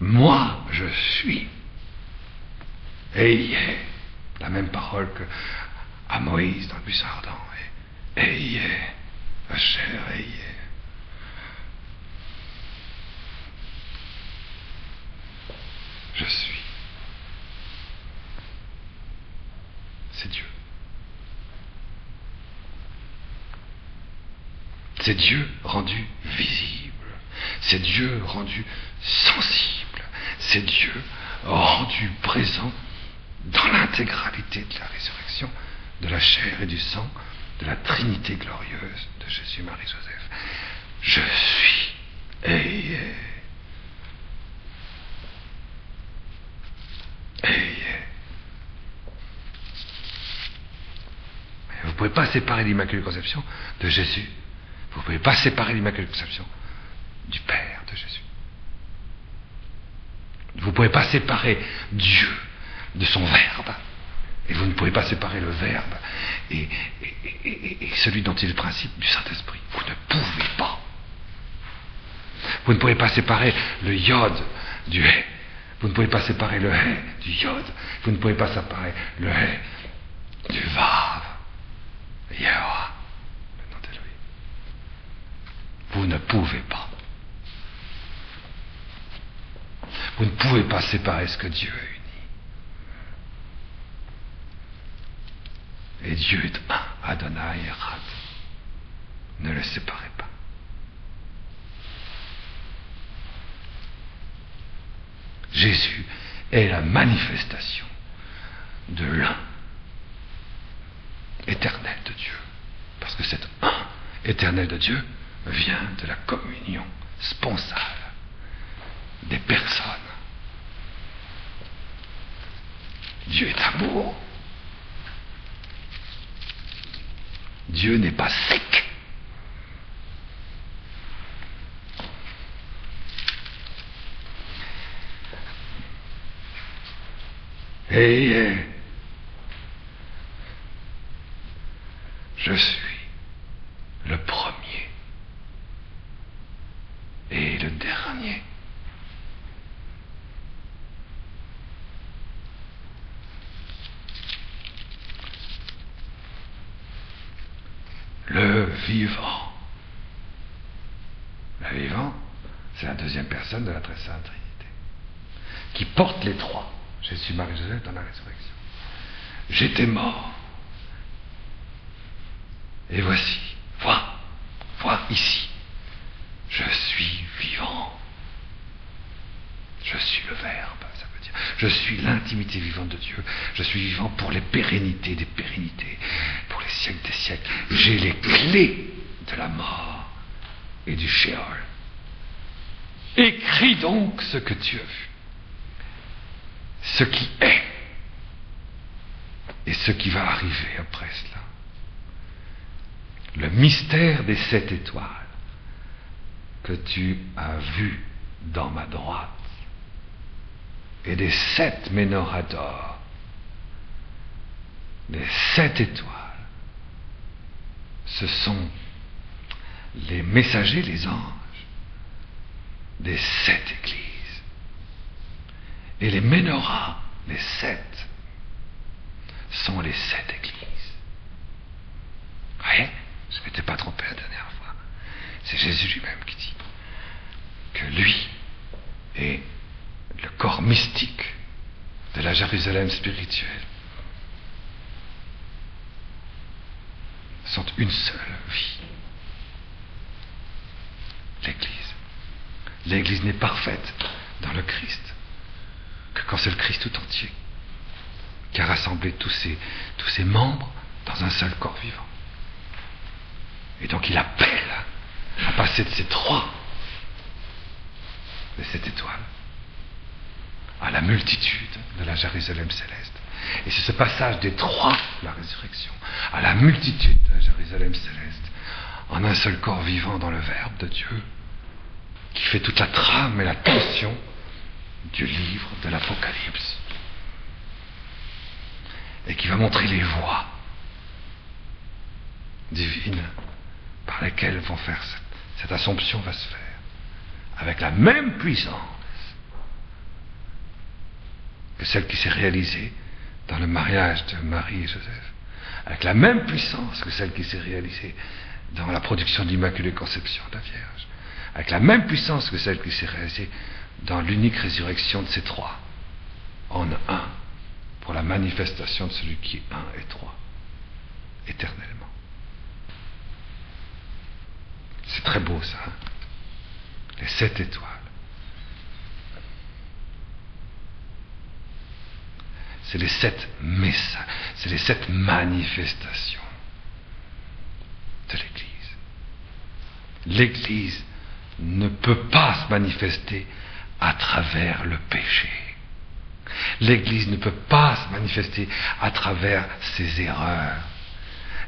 Moi, je suis. Ayez. La même parole que à Moïse dans le buisson ardent. Ayez. Cher, ayez. Je suis. C'est Dieu. C'est Dieu rendu visible. C'est Dieu rendu sensible. C'est Dieu rendu présent dans l'intégralité de la résurrection, de la chair et du sang, de la Trinité glorieuse de Jésus, Marie, Joseph. Je suis. Ayez. Vous ne pouvez pas séparer l'Immaculée Conception de Jésus. Vous ne pouvez pas séparer l'Immaculée Conception du Père de Jésus. Vous ne pouvez pas séparer Dieu de son Verbe. Et vous ne pouvez pas séparer le Verbe et celui dont il est le principe du Saint-Esprit. Vous ne pouvez pas. Vous ne pouvez pas séparer le Yod du Hé. Vous ne pouvez pas séparer le Hé du Yod. Vous ne pouvez pas séparer le Hé du Vav. Yehovah, le nom de lui. Vous ne pouvez pas. Vous ne pouvez pas séparer ce que Dieu a uni. Et Dieu est un, Adonai Echad. Ne le séparez pas. Jésus est la manifestation de l'un éternel de Dieu. Parce que cet un éternel de Dieu vient de la communion sponsale des personnes. Dieu est amour. Dieu n'est pas sec. Et je suis le premier et le dernier. Le vivant. Le vivant, c'est la deuxième personne de la très sainte Trinité, qui porte les trois. Jésus, Marie, Joseph dans la résurrection. J'étais mort. Et voici, vois ici. Je suis vivant. Je suis le Verbe, ça veut dire. Je suis l'intimité vivante de Dieu. Je suis vivant pour les pérennités des pérennités, pour les siècles des siècles. J'ai les clés de la mort et du Sheol. Écris donc ce que tu as vu. Ce qui est et ce qui va arriver après cela. Le mystère des 7 étoiles que tu as vu dans ma droite et des 7 menorahs d'or, les 7 étoiles, ce sont les messagers, les anges, des 7 églises. Et les Ménorahs, les 7, sont les 7 églises. Vous voyez, je ne m'étais pas trompé la dernière fois. C'est Jésus lui-même qui dit que lui est le corps mystique de la Jérusalem spirituelle. Sont une seule vie. L'Église. L'Église n'est parfaite dans le Christ que quand c'est le Christ tout entier qui a rassemblé tous ses membres dans un seul corps vivant. Et donc il appelle à passer de ces 3, de cette étoile, à la multitude de la Jérusalem céleste. Et c'est ce passage des 3 de la résurrection à la multitude de la Jérusalem céleste, en un seul corps vivant dans le Verbe de Dieu, qui fait toute la trame et la tension du livre de l'Apocalypse, et qui va montrer les voies divines par lesquelles vont faire cette assomption va se faire, avec la même puissance que celle qui s'est réalisée dans le mariage de Marie et Joseph, avec la même puissance que celle qui s'est réalisée dans la production de l'Immaculée Conception de la Vierge, avec la même puissance que celle qui s'est réalisée dans l'unique résurrection de ces 3, en un, pour la manifestation de celui qui est 1 et 3, éternellement. C'est très beau ça, hein? Les 7 étoiles. C'est les 7 messages, c'est les 7 manifestations de l'Église. L'Église ne peut pas se manifester à travers le péché. L'Église ne peut pas se manifester à travers ses erreurs.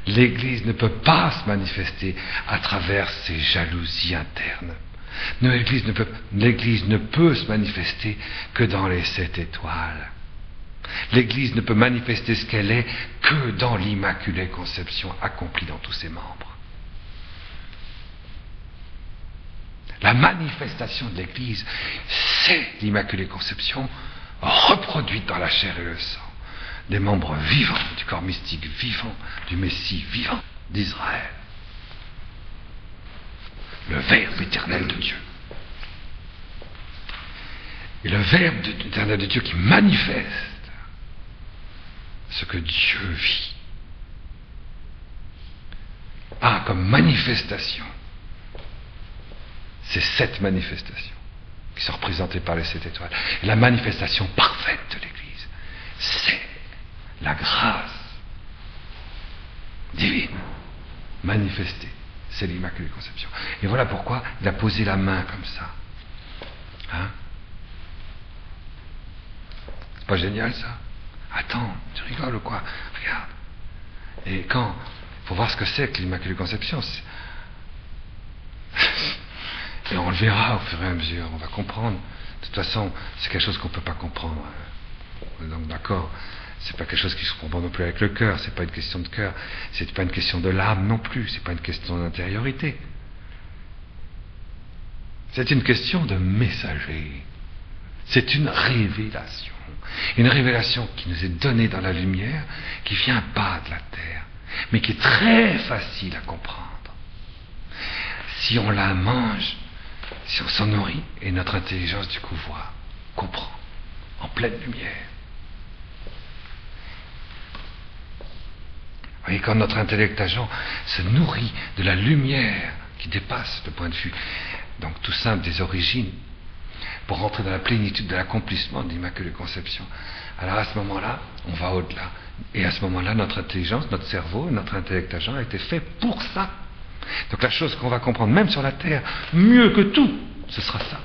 L'Église ne peut pas se manifester à travers ses jalousies internes. L'Église ne peut se manifester que dans les 7 étoiles. L'Église ne peut manifester ce qu'elle est que dans l'Immaculée Conception accomplie dans tous ses membres. La manifestation de l'Église, c'est l'Immaculée Conception reproduite dans la chair et le sang des membres vivants du corps mystique vivant du Messie vivant d'Israël. Le Verbe éternel de Dieu. Et le Verbe éternel de Dieu qui manifeste ce que Dieu vit a comme manifestation ces 7 manifestations qui sont représentées par les 7 étoiles. Et la manifestation parfaite de l'Église, c'est la grâce divine manifestée. C'est l'Immaculée Conception. Et voilà pourquoi il a posé la main comme ça. Hein? C'est pas génial ça? Attends, tu rigoles ou quoi? Regarde. Et quand il faut voir ce que c'est que l'Immaculée Conception. Et on le verra au fur et à mesure, on va comprendre. De toute façon, c'est quelque chose qu'on ne peut pas comprendre. On est donc d'accord. C'est pas quelque chose qui se comprend non plus avec le cœur, c'est pas une question de cœur, c'est pas une question de l'âme non plus, c'est pas une question d'intériorité. C'est une question de messager. C'est une révélation. Une révélation qui nous est donnée dans la lumière, qui vient pas de la terre, mais qui est très facile à comprendre. Si on la mange, si on s'en nourrit, et notre intelligence du coup voit, comprend, en pleine lumière. Vous voyez, quand notre intellect agent se nourrit de la lumière qui dépasse le point de vue, donc tout simple des origines, pour rentrer dans la plénitude de l'accomplissement de l'Immaculée Conception, alors à ce moment-là, on va au-delà. Et à ce moment-là, notre intelligence, notre cerveau, notre intellect agent a été fait pour ça. Donc la chose qu'on va comprendre, même sur la Terre, mieux que tout, ce sera ça.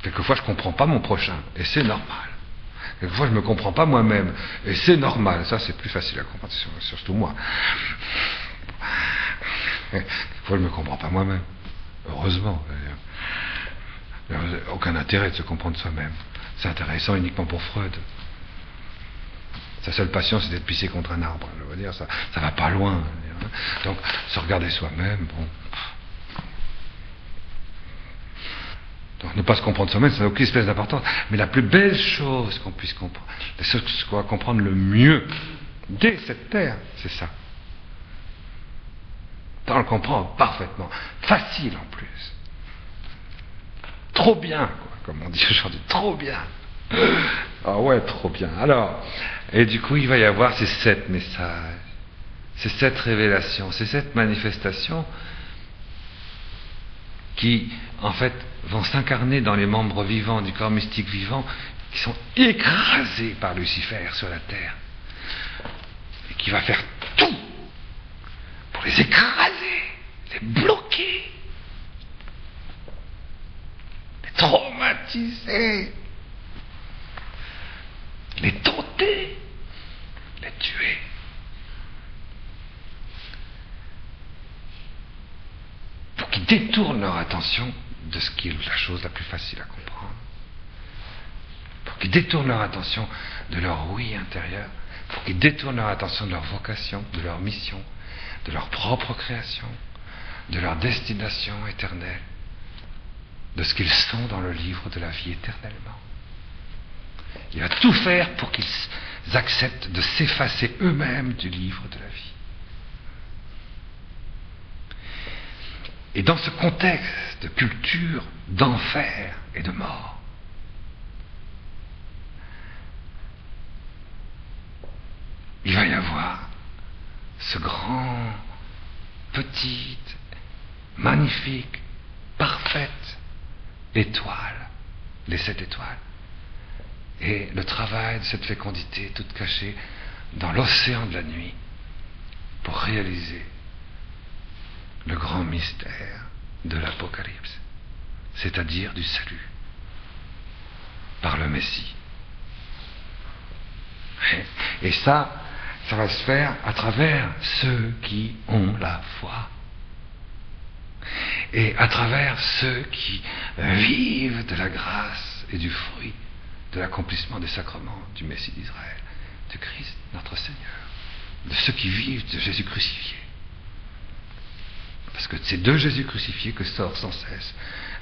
Quelquefois, je ne comprends pas mon prochain, et c'est normal. Quelquefois, je ne me comprends pas moi-même, et c'est normal. Ça, c'est plus facile à comprendre, surtout moi. Quelquefois, je ne me comprends pas moi-même. Heureusement. Il n'y a aucun intérêt de se comprendre soi-même. C'est intéressant uniquement pour Freud. Sa seule passion, c'est d'être pissé contre un arbre. Je veux dire, ça va pas loin. Hein. Donc, se regarder soi-même, bon. Donc, ne pas se comprendre soi-même, ça n'a aucune espèce d'importance. Mais la plus belle chose qu'on puisse comprendre, la chose qu'on va comprendre le mieux dès cette terre, c'est ça. On le comprend parfaitement. Facile en plus. Trop bien, quoi, comme on dit aujourd'hui. Trop bien. Ah ouais, trop bien. Alors, et du coup, il va y avoir ces 7 messages, ces 7 révélations, ces 7 manifestations qui, en fait, vont s'incarner dans les membres vivants du corps mystique vivant, qui sont écrasés par Lucifer sur la terre, et qui va faire tout pour les écraser, les bloquer, les traumatiser, les tenter, les tuer. Pour qu'ils détournent leur attention de ce qui est la chose la plus facile à comprendre. Pour qu'ils détournent leur attention de leur oui intérieur. Pour qu'ils détournent leur attention de leur vocation, de leur mission, de leur propre création, de leur destination éternelle, de ce qu'ils sont dans le livre de la vie éternellement. Il va tout faire pour qu'ils acceptent de s'effacer eux-mêmes du livre de la vie. Et dans ce contexte de culture, d'enfer et de mort, il va y avoir ce grand, petite, magnifique, parfaite étoile, les 7 étoiles. Et le travail de cette fécondité toute cachée dans l'océan de la nuit pour réaliser le grand mystère de l'Apocalypse, c'est-à-dire du salut par le Messie. Et ça va se faire à travers ceux qui ont la foi. Et à travers ceux qui vivent de la grâce et du fruit de l'accomplissement des sacrements du Messie d'Israël, de Christ notre Seigneur, de ceux qui vivent de Jésus crucifié. Parce que c'est de Jésus crucifié que sort sans cesse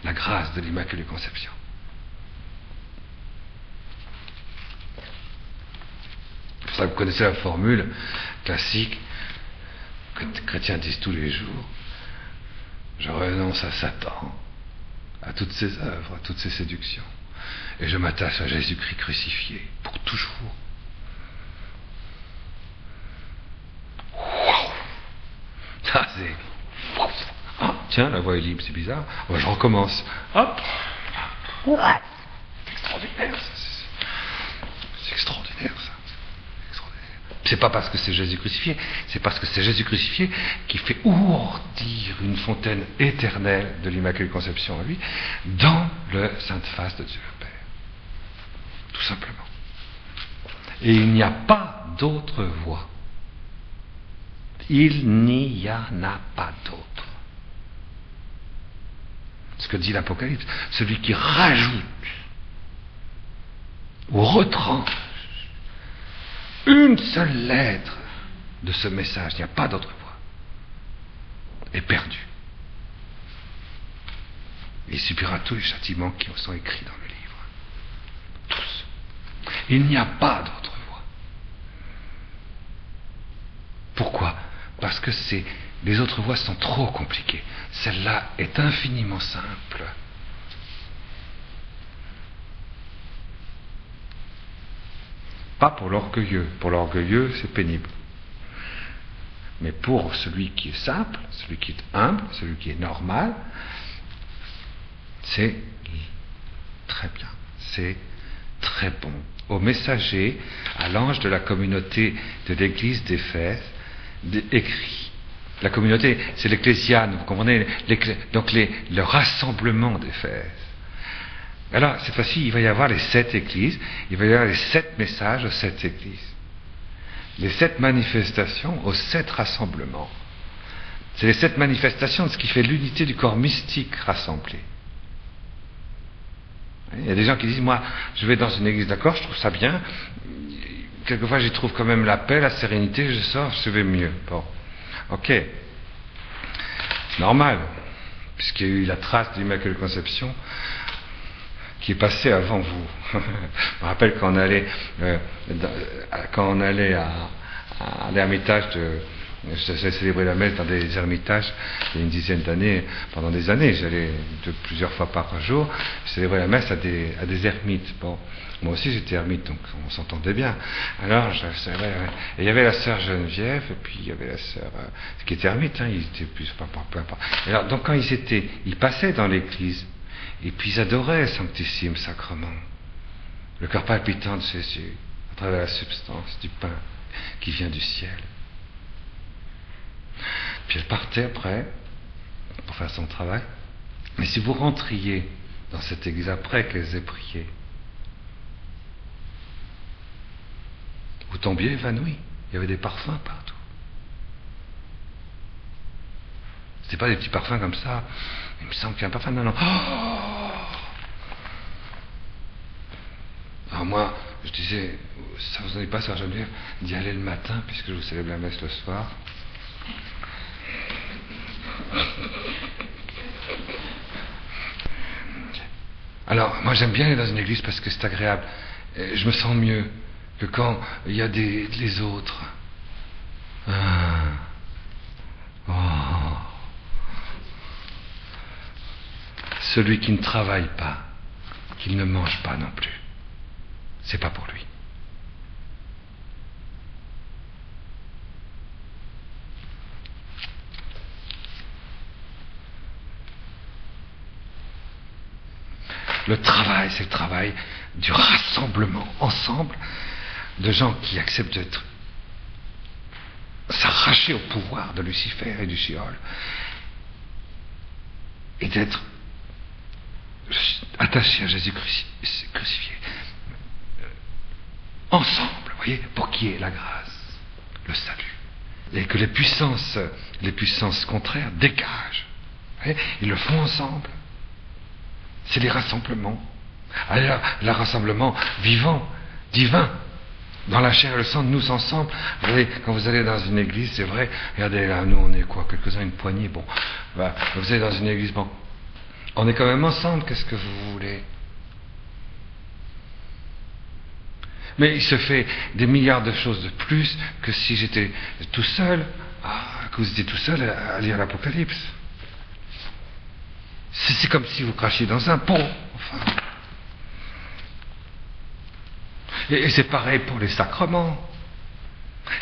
la grâce de l'Immaculée Conception. C'est pour ça que vous connaissez la formule classique que les chrétiens disent tous les jours: je renonce à Satan, à toutes ses œuvres, à toutes ses séductions, et je m'attache à Jésus-Christ crucifié pour toujours. Wow. Ça c'est... Ah, tiens, la voix est libre, c'est bizarre. Oh, je recommence. Hop. C'est extraordinaire, ça. C'est extraordinaire, ça. C'est pas parce que c'est Jésus crucifié, c'est parce que c'est Jésus crucifié qui fait ourdir une fontaine éternelle de l'Immaculée Conception à lui dans le sainte face de Dieu le Père. Tout simplement. Et il n'y a pas d'autre voie. Il n'y en a pas d'autre. Ce que dit l'Apocalypse, celui qui rajoute ou retranche une seule lettre de ce message, il n'y a pas d'autre voie, est perdu. Il subira tous les châtiments qui sont écrits dans le livre. Tous. Il n'y a pas d'autre voie. Pourquoi ? Parce que les autres voies sont trop compliquées. Celle-là est infiniment simple. Pas pour l'orgueilleux. Pour l'orgueilleux, c'est pénible. Mais pour celui qui est simple, celui qui est humble, celui qui est normal, c'est très bien. C'est très bon. Au messager, à l'ange de la communauté de l'église d'Éphèse, écrit. La communauté, c'est l'ecclésiane, vous comprenez, donc le rassemblement d'Éphèse. Alors, cette fois-ci, il va y avoir les 7 églises, il va y avoir les 7 messages aux 7 églises. Les 7 manifestations aux 7 rassemblements. C'est les 7 manifestations de ce qui fait l'unité du corps mystique rassemblé. Il y a des gens qui disent, moi, je vais dans une église, d'accord, je trouve ça bien, quelquefois j'y trouve quand même la paix, la sérénité, je sors, je vais mieux. Bon. Ok, c'est normal, puisqu'il y a eu la trace de l'Immaculée Conception qui est passée avant vous. Je me rappelle quand on allait à l'ermitage j'ai célébré la messe dans des ermitages il y a une dizaine d'années, pendant des années, j'allais plusieurs fois par jour, je célébrais la messe à des ermites. Bon, moi aussi j'étais ermite, donc on s'entendait bien. Alors, et il y avait la sœur Geneviève, et puis il y avait la sœur qui était ermite, ils étaient plus, peu importe. Alors, donc quand ils passaient dans l'église, et puis ils adoraient le Sanctissime Sacrement, le cœur palpitant de Jésus, à travers la substance du pain qui vient du ciel. Puis elle partait après pour faire son travail. Mais si vous rentriez dans cette église après qu'elles aient prié, vous tombiez évanoui. Il y avait des parfums partout. C'était pas des petits parfums comme ça. Il me semble qu'il y a un parfum. Non, non. Oh! Alors moi, je disais, ça vous en est pas, sœur Geneviève, d'y aller le matin, puisque je vous célèbre la messe le soir. Alors, moi j'aime bien aller dans une église parce que c'est agréable. Je me sens mieux que quand il y a les autres. Celui qui ne travaille pas, qui ne mange pas non plus, c'est pas pour lui. Le travail, c'est le travail du rassemblement ensemble de gens qui acceptent d'être s'arracher au pouvoir de Lucifer et du Sheol et d'être attachés à Jésus crucifié. Ensemble, vous voyez, pour qui est la grâce, le salut. Et que les puissances contraires dégagent. Vous voyez, ils le font ensemble. C'est les rassemblements. Alors, le rassemblement vivant, divin, dans la chair et le sang de nous ensemble. Vous voyez, quand vous allez dans une église, c'est vrai, regardez là, nous on est quoi, quelques-uns, une poignée, bon, bah, vous allez dans une église, bon, on est quand même ensemble, qu'est-ce que vous voulez? Mais il se fait des milliards de choses de plus que si j'étais tout seul, que vous étiez tout seul à lire l'Apocalypse. C'est comme si vous crachiez dans un pot, enfin. Et c'est pareil pour les sacrements.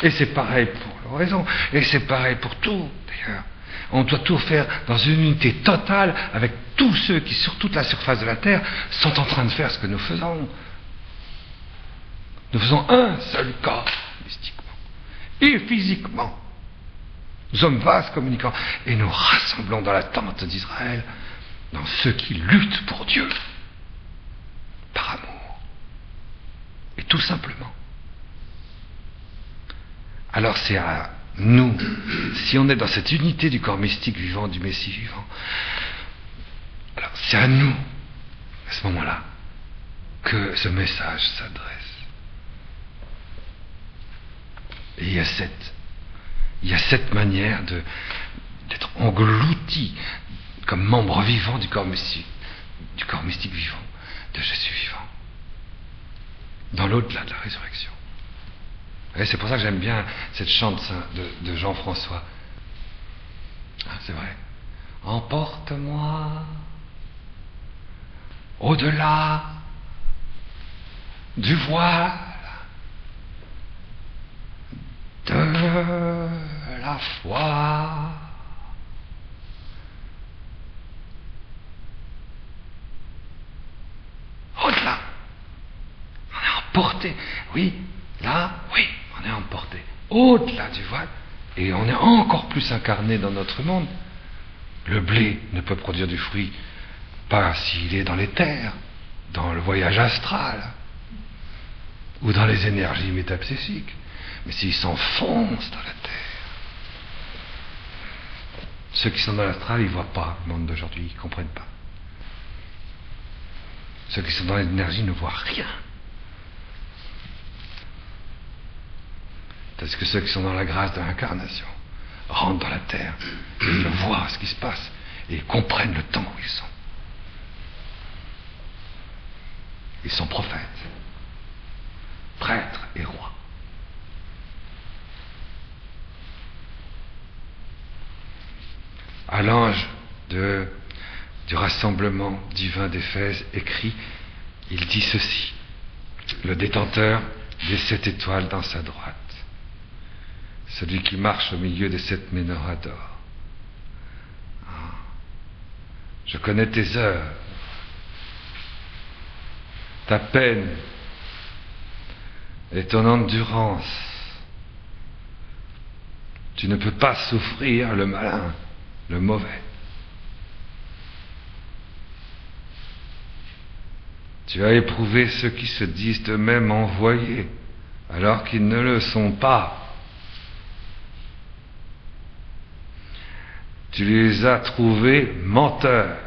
Et c'est pareil pour l'oraison. Et c'est pareil pour tout, d'ailleurs. On doit tout faire dans une unité totale avec tous ceux qui, sur toute la surface de la Terre, sont en train de faire ce que nous faisons. Nous faisons un seul corps, mystiquement. Et physiquement. Nous sommes vases communicants. Et nous rassemblons dans la tente d'Israël, dans ceux qui luttent pour Dieu, par amour. Et tout simplement. Alors c'est à nous, si on est dans cette unité du corps mystique vivant, du Messie vivant, alors c'est à nous, à ce moment-là, que ce message s'adresse. Et il y a cette manière d'être englouti comme membre vivant du corps mystique vivant, de Jésus vivant, dans l'au-delà de la résurrection. Et c'est pour ça que j'aime bien cette chante de Jean-François. C'est vrai. Emporte-moi au-delà du voile de la foi. Au-delà. On est emporté. Oui, là, oui, on est emporté. Au-delà du voile. Et on est encore plus incarné dans notre monde. Le blé ne peut produire du fruit pas s'il est dans les terres, dans le voyage astral, ou dans les énergies métapsychiques, mais s'il s'enfonce dans la terre. Ceux qui sont dans l'astral, ils ne voient pas le monde d'aujourd'hui, ils ne comprennent pas. Ceux qui sont dans l'énergie ne voient rien. Parce que ceux qui sont dans la grâce de l'incarnation rentrent dans la terre, et ils voient ce qui se passe, et ils comprennent le temps où ils sont. Ils sont prophètes, prêtres et rois. À l'ange du rassemblement divin d'Éphèse écrit, il dit ceci: le détenteur des 7 étoiles dans sa droite, celui qui marche au milieu des 7 menorahs d'or. Je connais tes œuvres, ta peine et ton endurance. Tu ne peux pas souffrir le malin, le mauvais. Tu as éprouvé ceux qui se disent eux-mêmes envoyés, alors qu'ils ne le sont pas. Tu les as trouvés menteurs.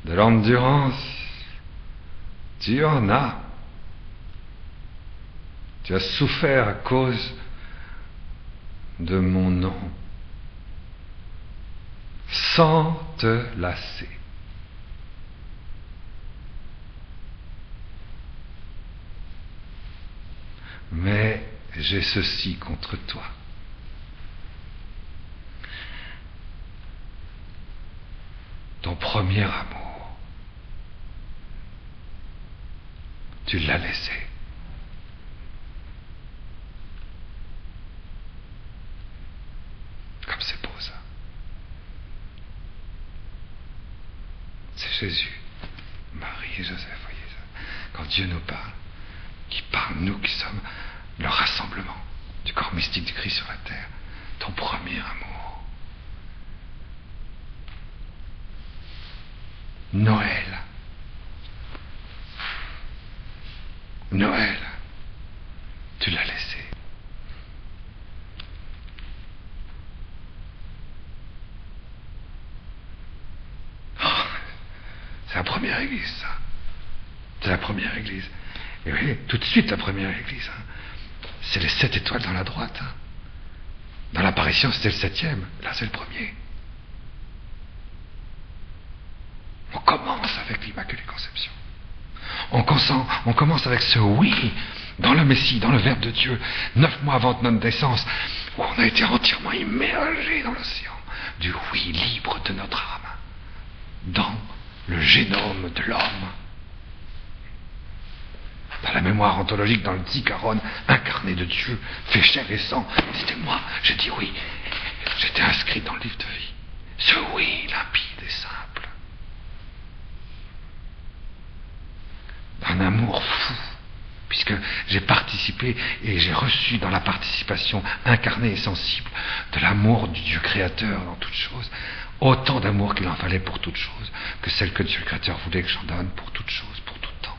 De l'endurance, tu en as. Tu as souffert à cause de mon nom, sans te lasser. Mais j'ai ceci contre toi. Ton premier amour, tu l'as laissé. Comme c'est beau ça. C'est Jésus, Marie et Joseph, voyez ça. Quand Dieu nous parle, qui parle, nous qui sommes le rassemblement du corps mystique du Christ sur la terre, ton premier amour. Noël. Noël, tu l'as laissé. Oh, c'est la première église, ça. C'est la première église. Et vous voyez, tout de suite la première église. C'est les 7 étoiles dans la droite. Dans l'apparition, c'était le 7e. Là, c'est le premier. On commence avec l'Immaculée Conception. On commence avec ce oui dans le Messie, dans le Verbe de Dieu, 9 mois avant notre naissance, où on a été entièrement immergé dans l'océan du oui libre de notre âme, dans le génome de l'homme, dans la mémoire ontologique, dans le Zikaron incarné de Dieu, fait chair et sang. C'était moi, j'ai dit oui. J'étais inscrit dans le livre de vie. Ce oui limpide et simple. Un amour fou, puisque j'ai participé et j'ai reçu dans la participation incarnée et sensible de l'amour du Dieu créateur dans toutes choses, autant d'amour qu'il en fallait pour toutes choses, que celle que Dieu le créateur voulait que j'en donne pour toutes choses, pour tout temps.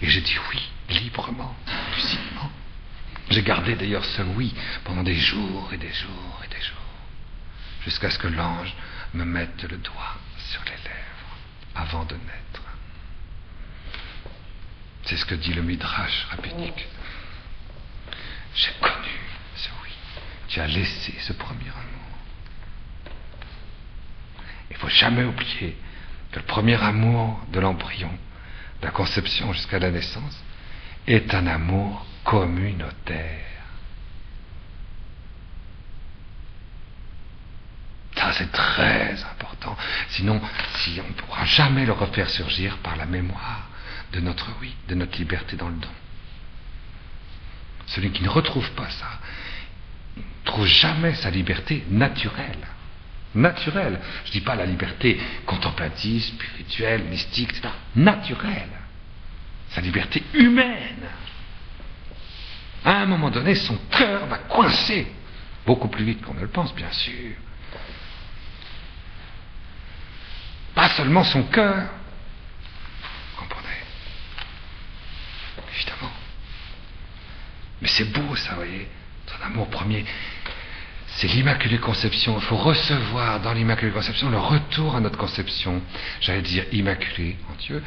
Et j'ai dit oui, librement, lucidement. J'ai gardé d'ailleurs ce oui pendant des jours et des jours et des jours, jusqu'à ce que l'ange me mette le doigt sur les lèvres avant de naître. C'est ce que dit le Midrash rabbinique. J'ai connu ce oui. Tu as laissé ce premier amour. Il ne faut jamais oublier que le premier amour de l'embryon, de la conception jusqu'à la naissance, est un amour communautaire. Ça, c'est très important. Sinon, si on ne pourra jamais le refaire surgir par la mémoire de notre oui, de notre liberté dans le don. Celui qui ne retrouve pas ça, ne trouve jamais sa liberté naturelle. Naturelle. Je ne dis pas la liberté contemplative, spirituelle, mystique, etc. Naturelle. Sa liberté humaine. À un moment donné, son cœur va coincer. Beaucoup plus vite qu'on ne le pense, bien sûr. Pas seulement son cœur. Évidemment. Mais c'est beau ça, vous voyez. Ton amour premier, c'est l'Immaculée Conception. Il faut recevoir dans l'Immaculée Conception le retour à notre conception, j'allais dire immaculée en Dieu,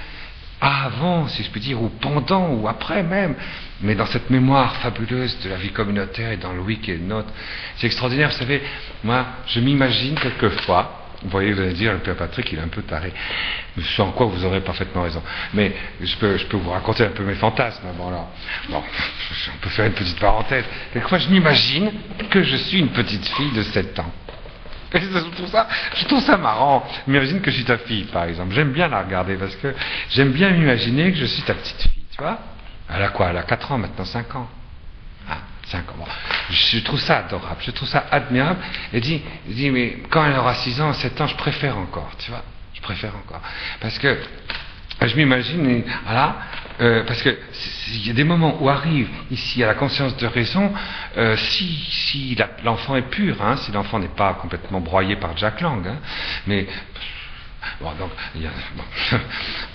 avant, si je puis dire, ou pendant, ou après même, mais dans cette mémoire fabuleuse de la vie communautaire et dans Louis qui est le nôtre. C'est extraordinaire, vous savez, moi, je m'imagine quelquefois, vous voyez, vous allez dire, le Père Patrick, il est un peu taré, sans quoi vous aurez parfaitement raison. Mais je peux vous raconter un peu mes fantasmes. Bon, on peut faire une petite parenthèse. Quelquefois, je m'imagine que je suis une petite fille de 7 ans. Et je trouve ça marrant. Je m'imagine que je suis ta fille, par exemple. J'aime bien la regarder parce que j'aime bien m'imaginer que je suis ta petite fille, tu vois. Elle a quoi? Elle a 4 ans maintenant, 5 ans. 5 ans. Bon. Je trouve ça adorable, je trouve ça admirable. Et dit, mais quand elle aura 6 ans, 7 ans, je préfère encore, tu vois. Je préfère encore. Parce que je m'imagine, voilà, parce que il y a des moments où arrive ici à la conscience de raison, si l'enfant est pur, hein, si l'enfant n'est pas complètement broyé par Jack Lang, hein, mais bon, donc, bon,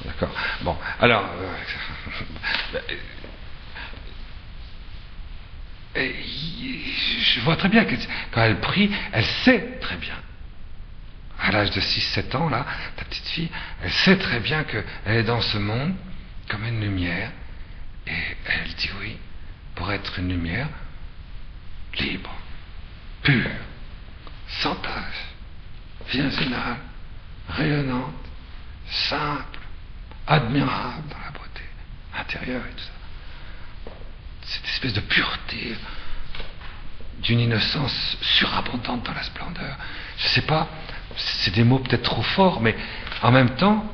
d'accord. Bon, alors, je vois très bien que quand elle prie, elle sait très bien. À l'âge de 6-7 ans, là, ta petite fille, elle sait très bien qu'elle est dans ce monde comme une lumière. Et elle dit oui, pour être une lumière libre, pure, sans tache, virginale, rayonnante, simple, admirable dans la beauté intérieure et tout ça. Cette espèce de pureté, d'une innocence surabondante dans la splendeur. Je ne sais pas, c'est des mots peut-être trop forts, mais en même temps,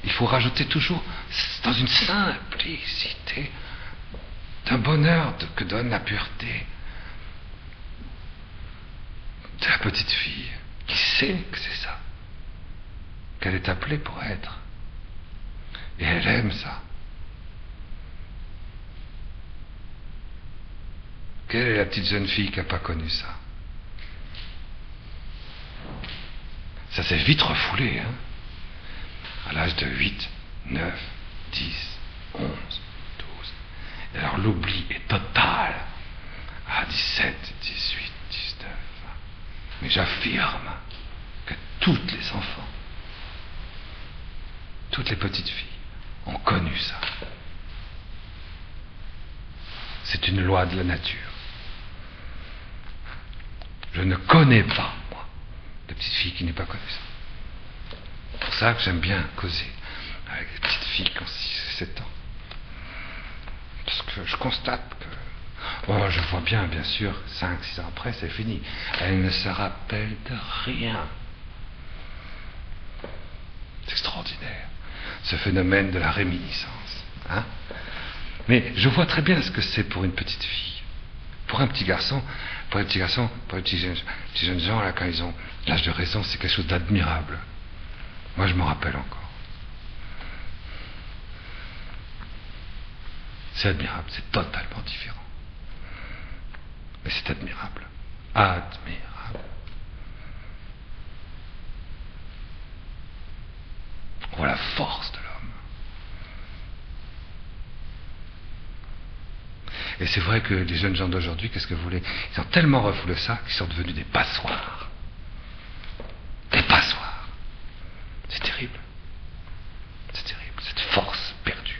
il faut rajouter toujours dans une simplicité d'un bonheur que donne la pureté de la petite fille qui sait que c'est ça, qu'elle est appelée pour être. Et elle aime ça. Quelle est la petite jeune fille qui n'a pas connu ça? Ça s'est vite refoulé, hein? À l'âge de 8, 9, 10, 11, 12. Et alors l'oubli est total à 17, 18, 19. Mais j'affirme que toutes les enfants, toutes les petites filles ont connu ça. C'est une loi de la nature. Je ne connais pas, moi, de petite fille qui n'ait pas connu ça. C'est pour ça que j'aime bien causer avec les petites filles qui ont 6 et 7 ans. Parce que je constate que, je vois bien sûr, 5-6 ans après, c'est fini. Elle ne se rappelle de rien. C'est extraordinaire, ce phénomène de la réminiscence. Hein? Mais je vois très bien ce que c'est pour une petite fille. Pour un petit garçon, pour les petits jeunes gens, là, quand ils ont l'âge de raison, c'est quelque chose d'admirable. Moi, je m'en rappelle encore. C'est admirable, c'est totalement différent. Mais c'est admirable. Admirable. On voit la force de l'homme. Et c'est vrai que les jeunes gens d'aujourd'hui, qu'est-ce que vous voulez? Ils ont tellement refoulé ça qu'ils sont devenus des passoires. Des passoires. C'est terrible. C'est terrible. Cette force perdue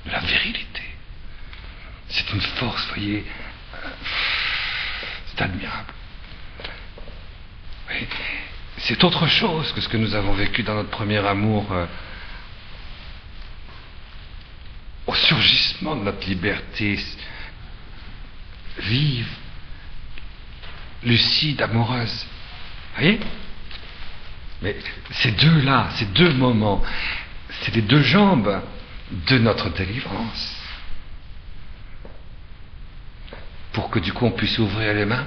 de la virilité. C'est une force, vous voyez, c'est admirable. Oui. C'est autre chose que ce que nous avons vécu dans notre premier amour, au surgissement de notre liberté vive, lucide, amoureuse. Vous voyez? Mais ces deux-là, ces deux moments, c'est les deux jambes de notre délivrance. Pour que du coup on puisse ouvrir les mains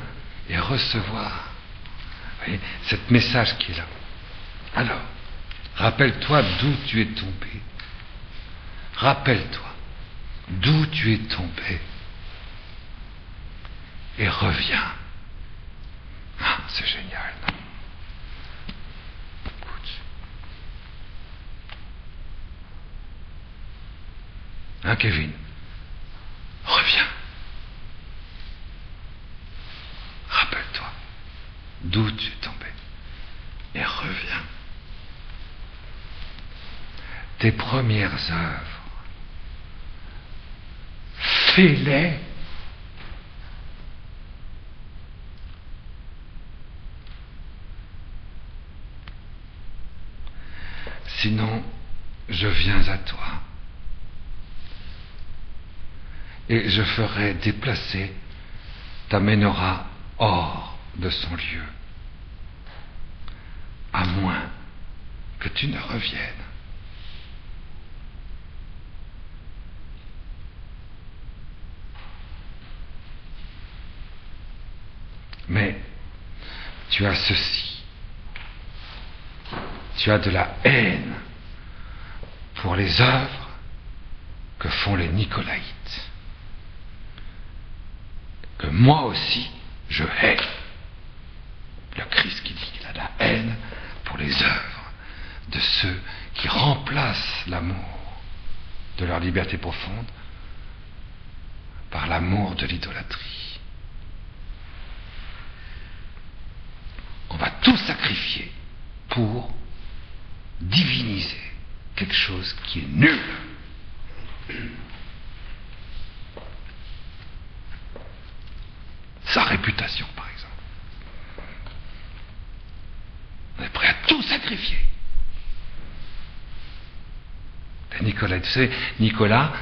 et recevoir, vous voyez, cet message qui est là. Alors, rappelle-toi d'où tu es tombé. Rappelle-toi d'où tu es tombé et reviens. Ah, c'est génial, non? Écoute. Hein, Kevin? Reviens. Rappelle-toi d'où tu es tombé et reviens. tes premières œuvres, fais-les. Sinon, je viens à toi et je ferai déplacer ta menorah hors de son lieu, à moins que tu ne reviennes. Mais tu as ceci, tu as de la haine pour les œuvres que font les Nicolaïtes, que moi aussi je hais. Le Christ qui dit qu'il a de la haine pour les œuvres de ceux qui remplacent l'amour de leur liberté profonde par l'amour de l'idolâtrie. On va tout sacrifier pour diviniser quelque chose qui est nul. Sa réputation, par exemple. On est prêt à tout sacrifier. Et Nicolas, tu sais, Nicolas,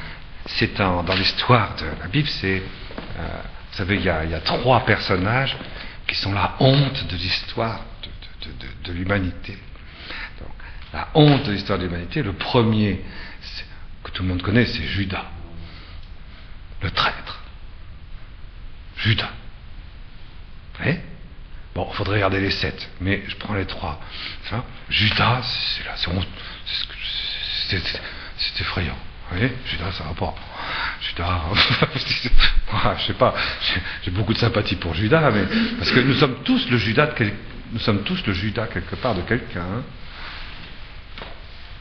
c'est dans l'histoire de la Bible, c'est, vous savez, il y a 3 personnages qui sont la honte de l'histoire de l'humanité. Donc, la honte de l'histoire de l'humanité, le premier, que tout le monde connaît, c'est Judas, le traître. Judas. Vous voyez ? Bon, il faudrait regarder les 7, mais je prends les 3. Enfin, Judas, c'est effrayant. Vous voyez ? Judas, ça va pas. Judas, je sais pas, j'ai beaucoup de sympathie pour Judas, mais parce que nous sommes tous le Judas quelque part de quelqu'un. Hein.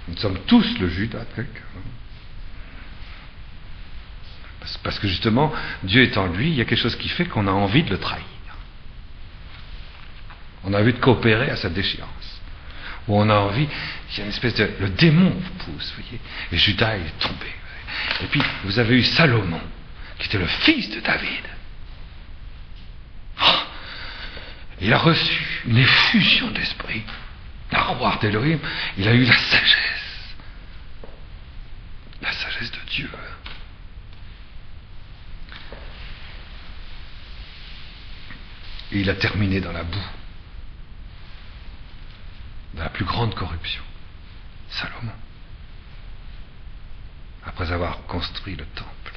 Nous sommes tous le Judas de quelqu'un. Parce que justement, Dieu est en lui, il y a quelque chose qui fait qu'on a envie de le trahir. On a envie de coopérer à sa déchéance. Ou on a envie, il y a une espèce de... Le démon vous pousse, vous voyez. Et Judas, il est tombé. Et puis, vous avez eu Salomon, qui était le fils de David. Oh, il a reçu une effusion d'esprit. La roi d'Élohim, il a eu la sagesse. La sagesse de Dieu. Et il a terminé dans la boue. Dans la plus grande corruption. Salomon. Après avoir construit le temple.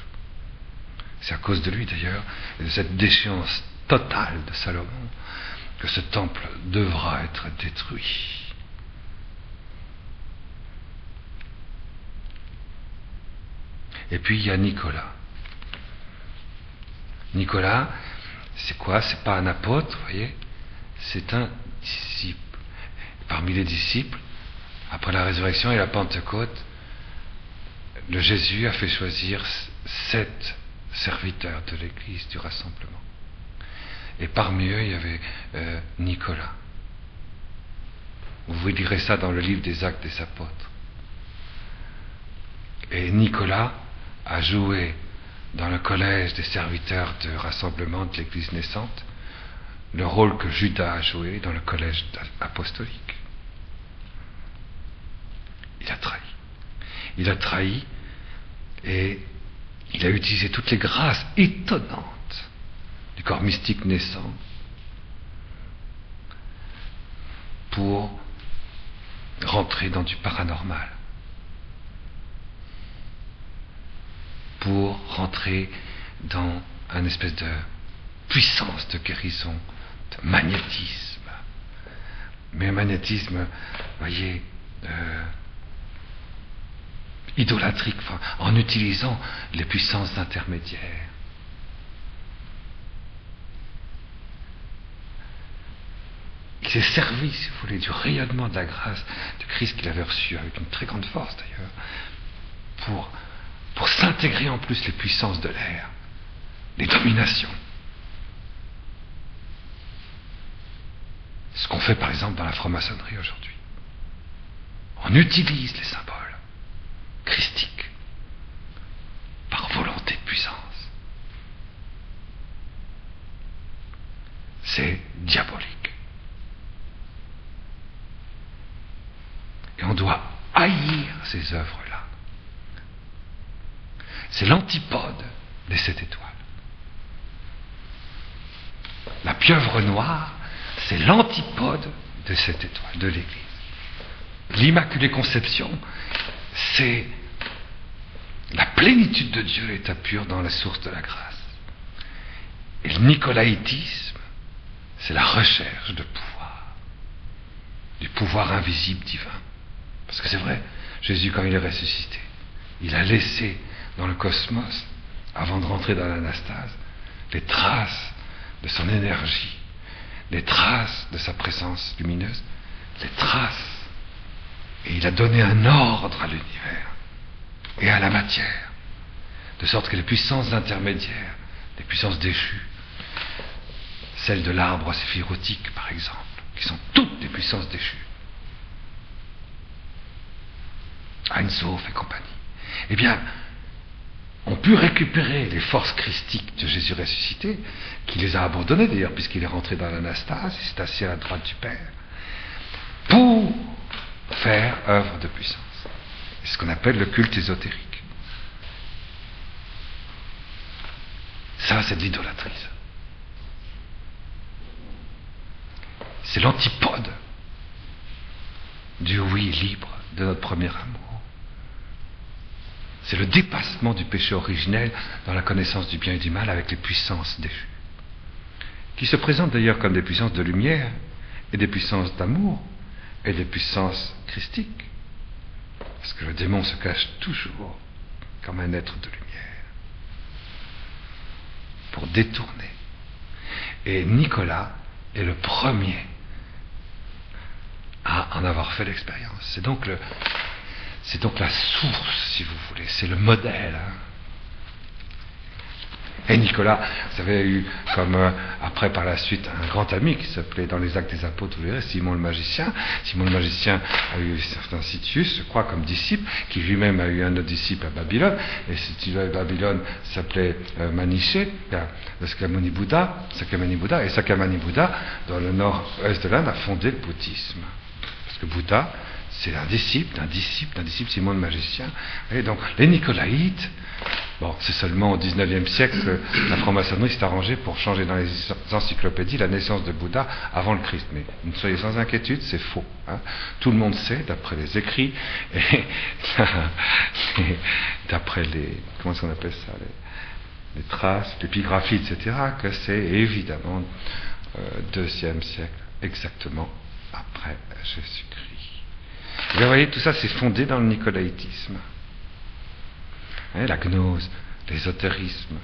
C'est à cause de lui d'ailleurs, et de cette déchéance totale de Salomon, que ce temple devra être détruit. Et puis il y a Nicolas. Nicolas, c'est quoi? C'est pas un apôtre, vous voyez? C'est un disciple. Parmi les disciples, après la résurrection et la Pentecôte, le Jésus a fait choisir 7 serviteurs de l'Église du rassemblement. Et parmi eux, il y avait Nicolas. Vous lirez ça dans le livre des Actes des Apôtres. Et Nicolas a joué dans le collège des serviteurs de rassemblement de l'Église naissante le rôle que Judas a joué dans le collège apostolique. Il a trahi. Il a trahi et il a utilisé toutes les grâces étonnantes du corps mystique naissant pour rentrer dans du paranormal, pour rentrer dans une espèce de puissance de guérison, de magnétisme. Mais un magnétisme, vous voyez, idolâtrique, enfin, en utilisant les puissances intermédiaires. Il s'est servi, si vous voulez, du rayonnement de la grâce de Christ qu'il avait reçu avec une très grande force d'ailleurs, pour s'intégrer en plus les puissances de l'air, les dominations. Ce qu'on fait par exemple dans la franc-maçonnerie aujourd'hui. On utilise les symboles christique, par volonté de puissance. C'est diabolique. Et on doit haïr ces œuvres-là. C'est l'antipode des 7 étoiles. La pieuvre noire, c'est l'antipode des 7 étoiles, de l'Église. L'Immaculée Conception, c'est la plénitude de Dieu, l'état pur dans la source de la grâce. Et le nicolaïtisme, c'est la recherche de pouvoir, du pouvoir invisible divin. Parce que c'est vrai, Jésus, quand il est ressuscité, il a laissé dans le cosmos, avant de rentrer dans l'anastase, les traces de son énergie, les traces de sa présence lumineuse, les traces. Et il a donné un ordre à l'univers et à la matière, de sorte que les puissances intermédiaires, les puissances déchues, celles de l'arbre séphirotique par exemple, qui sont toutes des puissances déchues, Ein Sof et compagnie, eh bien, ont pu récupérer les forces christiques de Jésus ressuscité, qui les a abandonnées d'ailleurs, puisqu'il est rentré dans l'anastase, il s'est assis à la droite du Père, pour faire œuvre de puissance. C'est ce qu'on appelle le culte ésotérique. Ça, c'est de l'idolâtrie. C'est l'antipode du oui libre de notre premier amour. C'est le dépassement du péché originel dans la connaissance du bien et du mal avec les puissances déchues, qui se présentent d'ailleurs comme des puissances de lumière et des puissances d'amour et des puissances christiques, parce que le démon se cache toujours comme un être de lumière pour détourner. Et Nicolas est le premier à en avoir fait l'expérience. C'est donc la source, si vous voulez, c'est le modèle. Et Nicolas, vous avez eu comme après par la suite un grand ami qui s'appelait dans les Actes des Apôtres, vous verrez, Simon le magicien. Simon le magicien a eu certain Citius, je crois, comme disciple, qui lui-même a eu un autre disciple à Babylone, et ce à Babylone s'appelait Maniché, le Sakyamuni Bouddha, et Sakyamuni Bouddha, dans le nord-est de l'Inde, a fondé le bouddhisme. Parce que Bouddha, c'est un disciple, Simon le magicien. Et donc, les Nicolaïtes, bon, c'est seulement au XIXe siècle que la franc-maçonnerie s'est arrangée pour changer dans les encyclopédies la naissance de Bouddha avant le Christ. Mais ne soyez sans inquiétude, c'est faux. Hein. Tout le monde sait, d'après les écrits, et d'après les, comment est-ce qu'on appelle ça, les traces, l'épigraphie, etc., que c'est évidemment deuxième siècle, exactement après Jésus-Christ. Et vous voyez, tout ça c'est fondé dans le nicolaïtisme. La gnose, l'ésotérisme,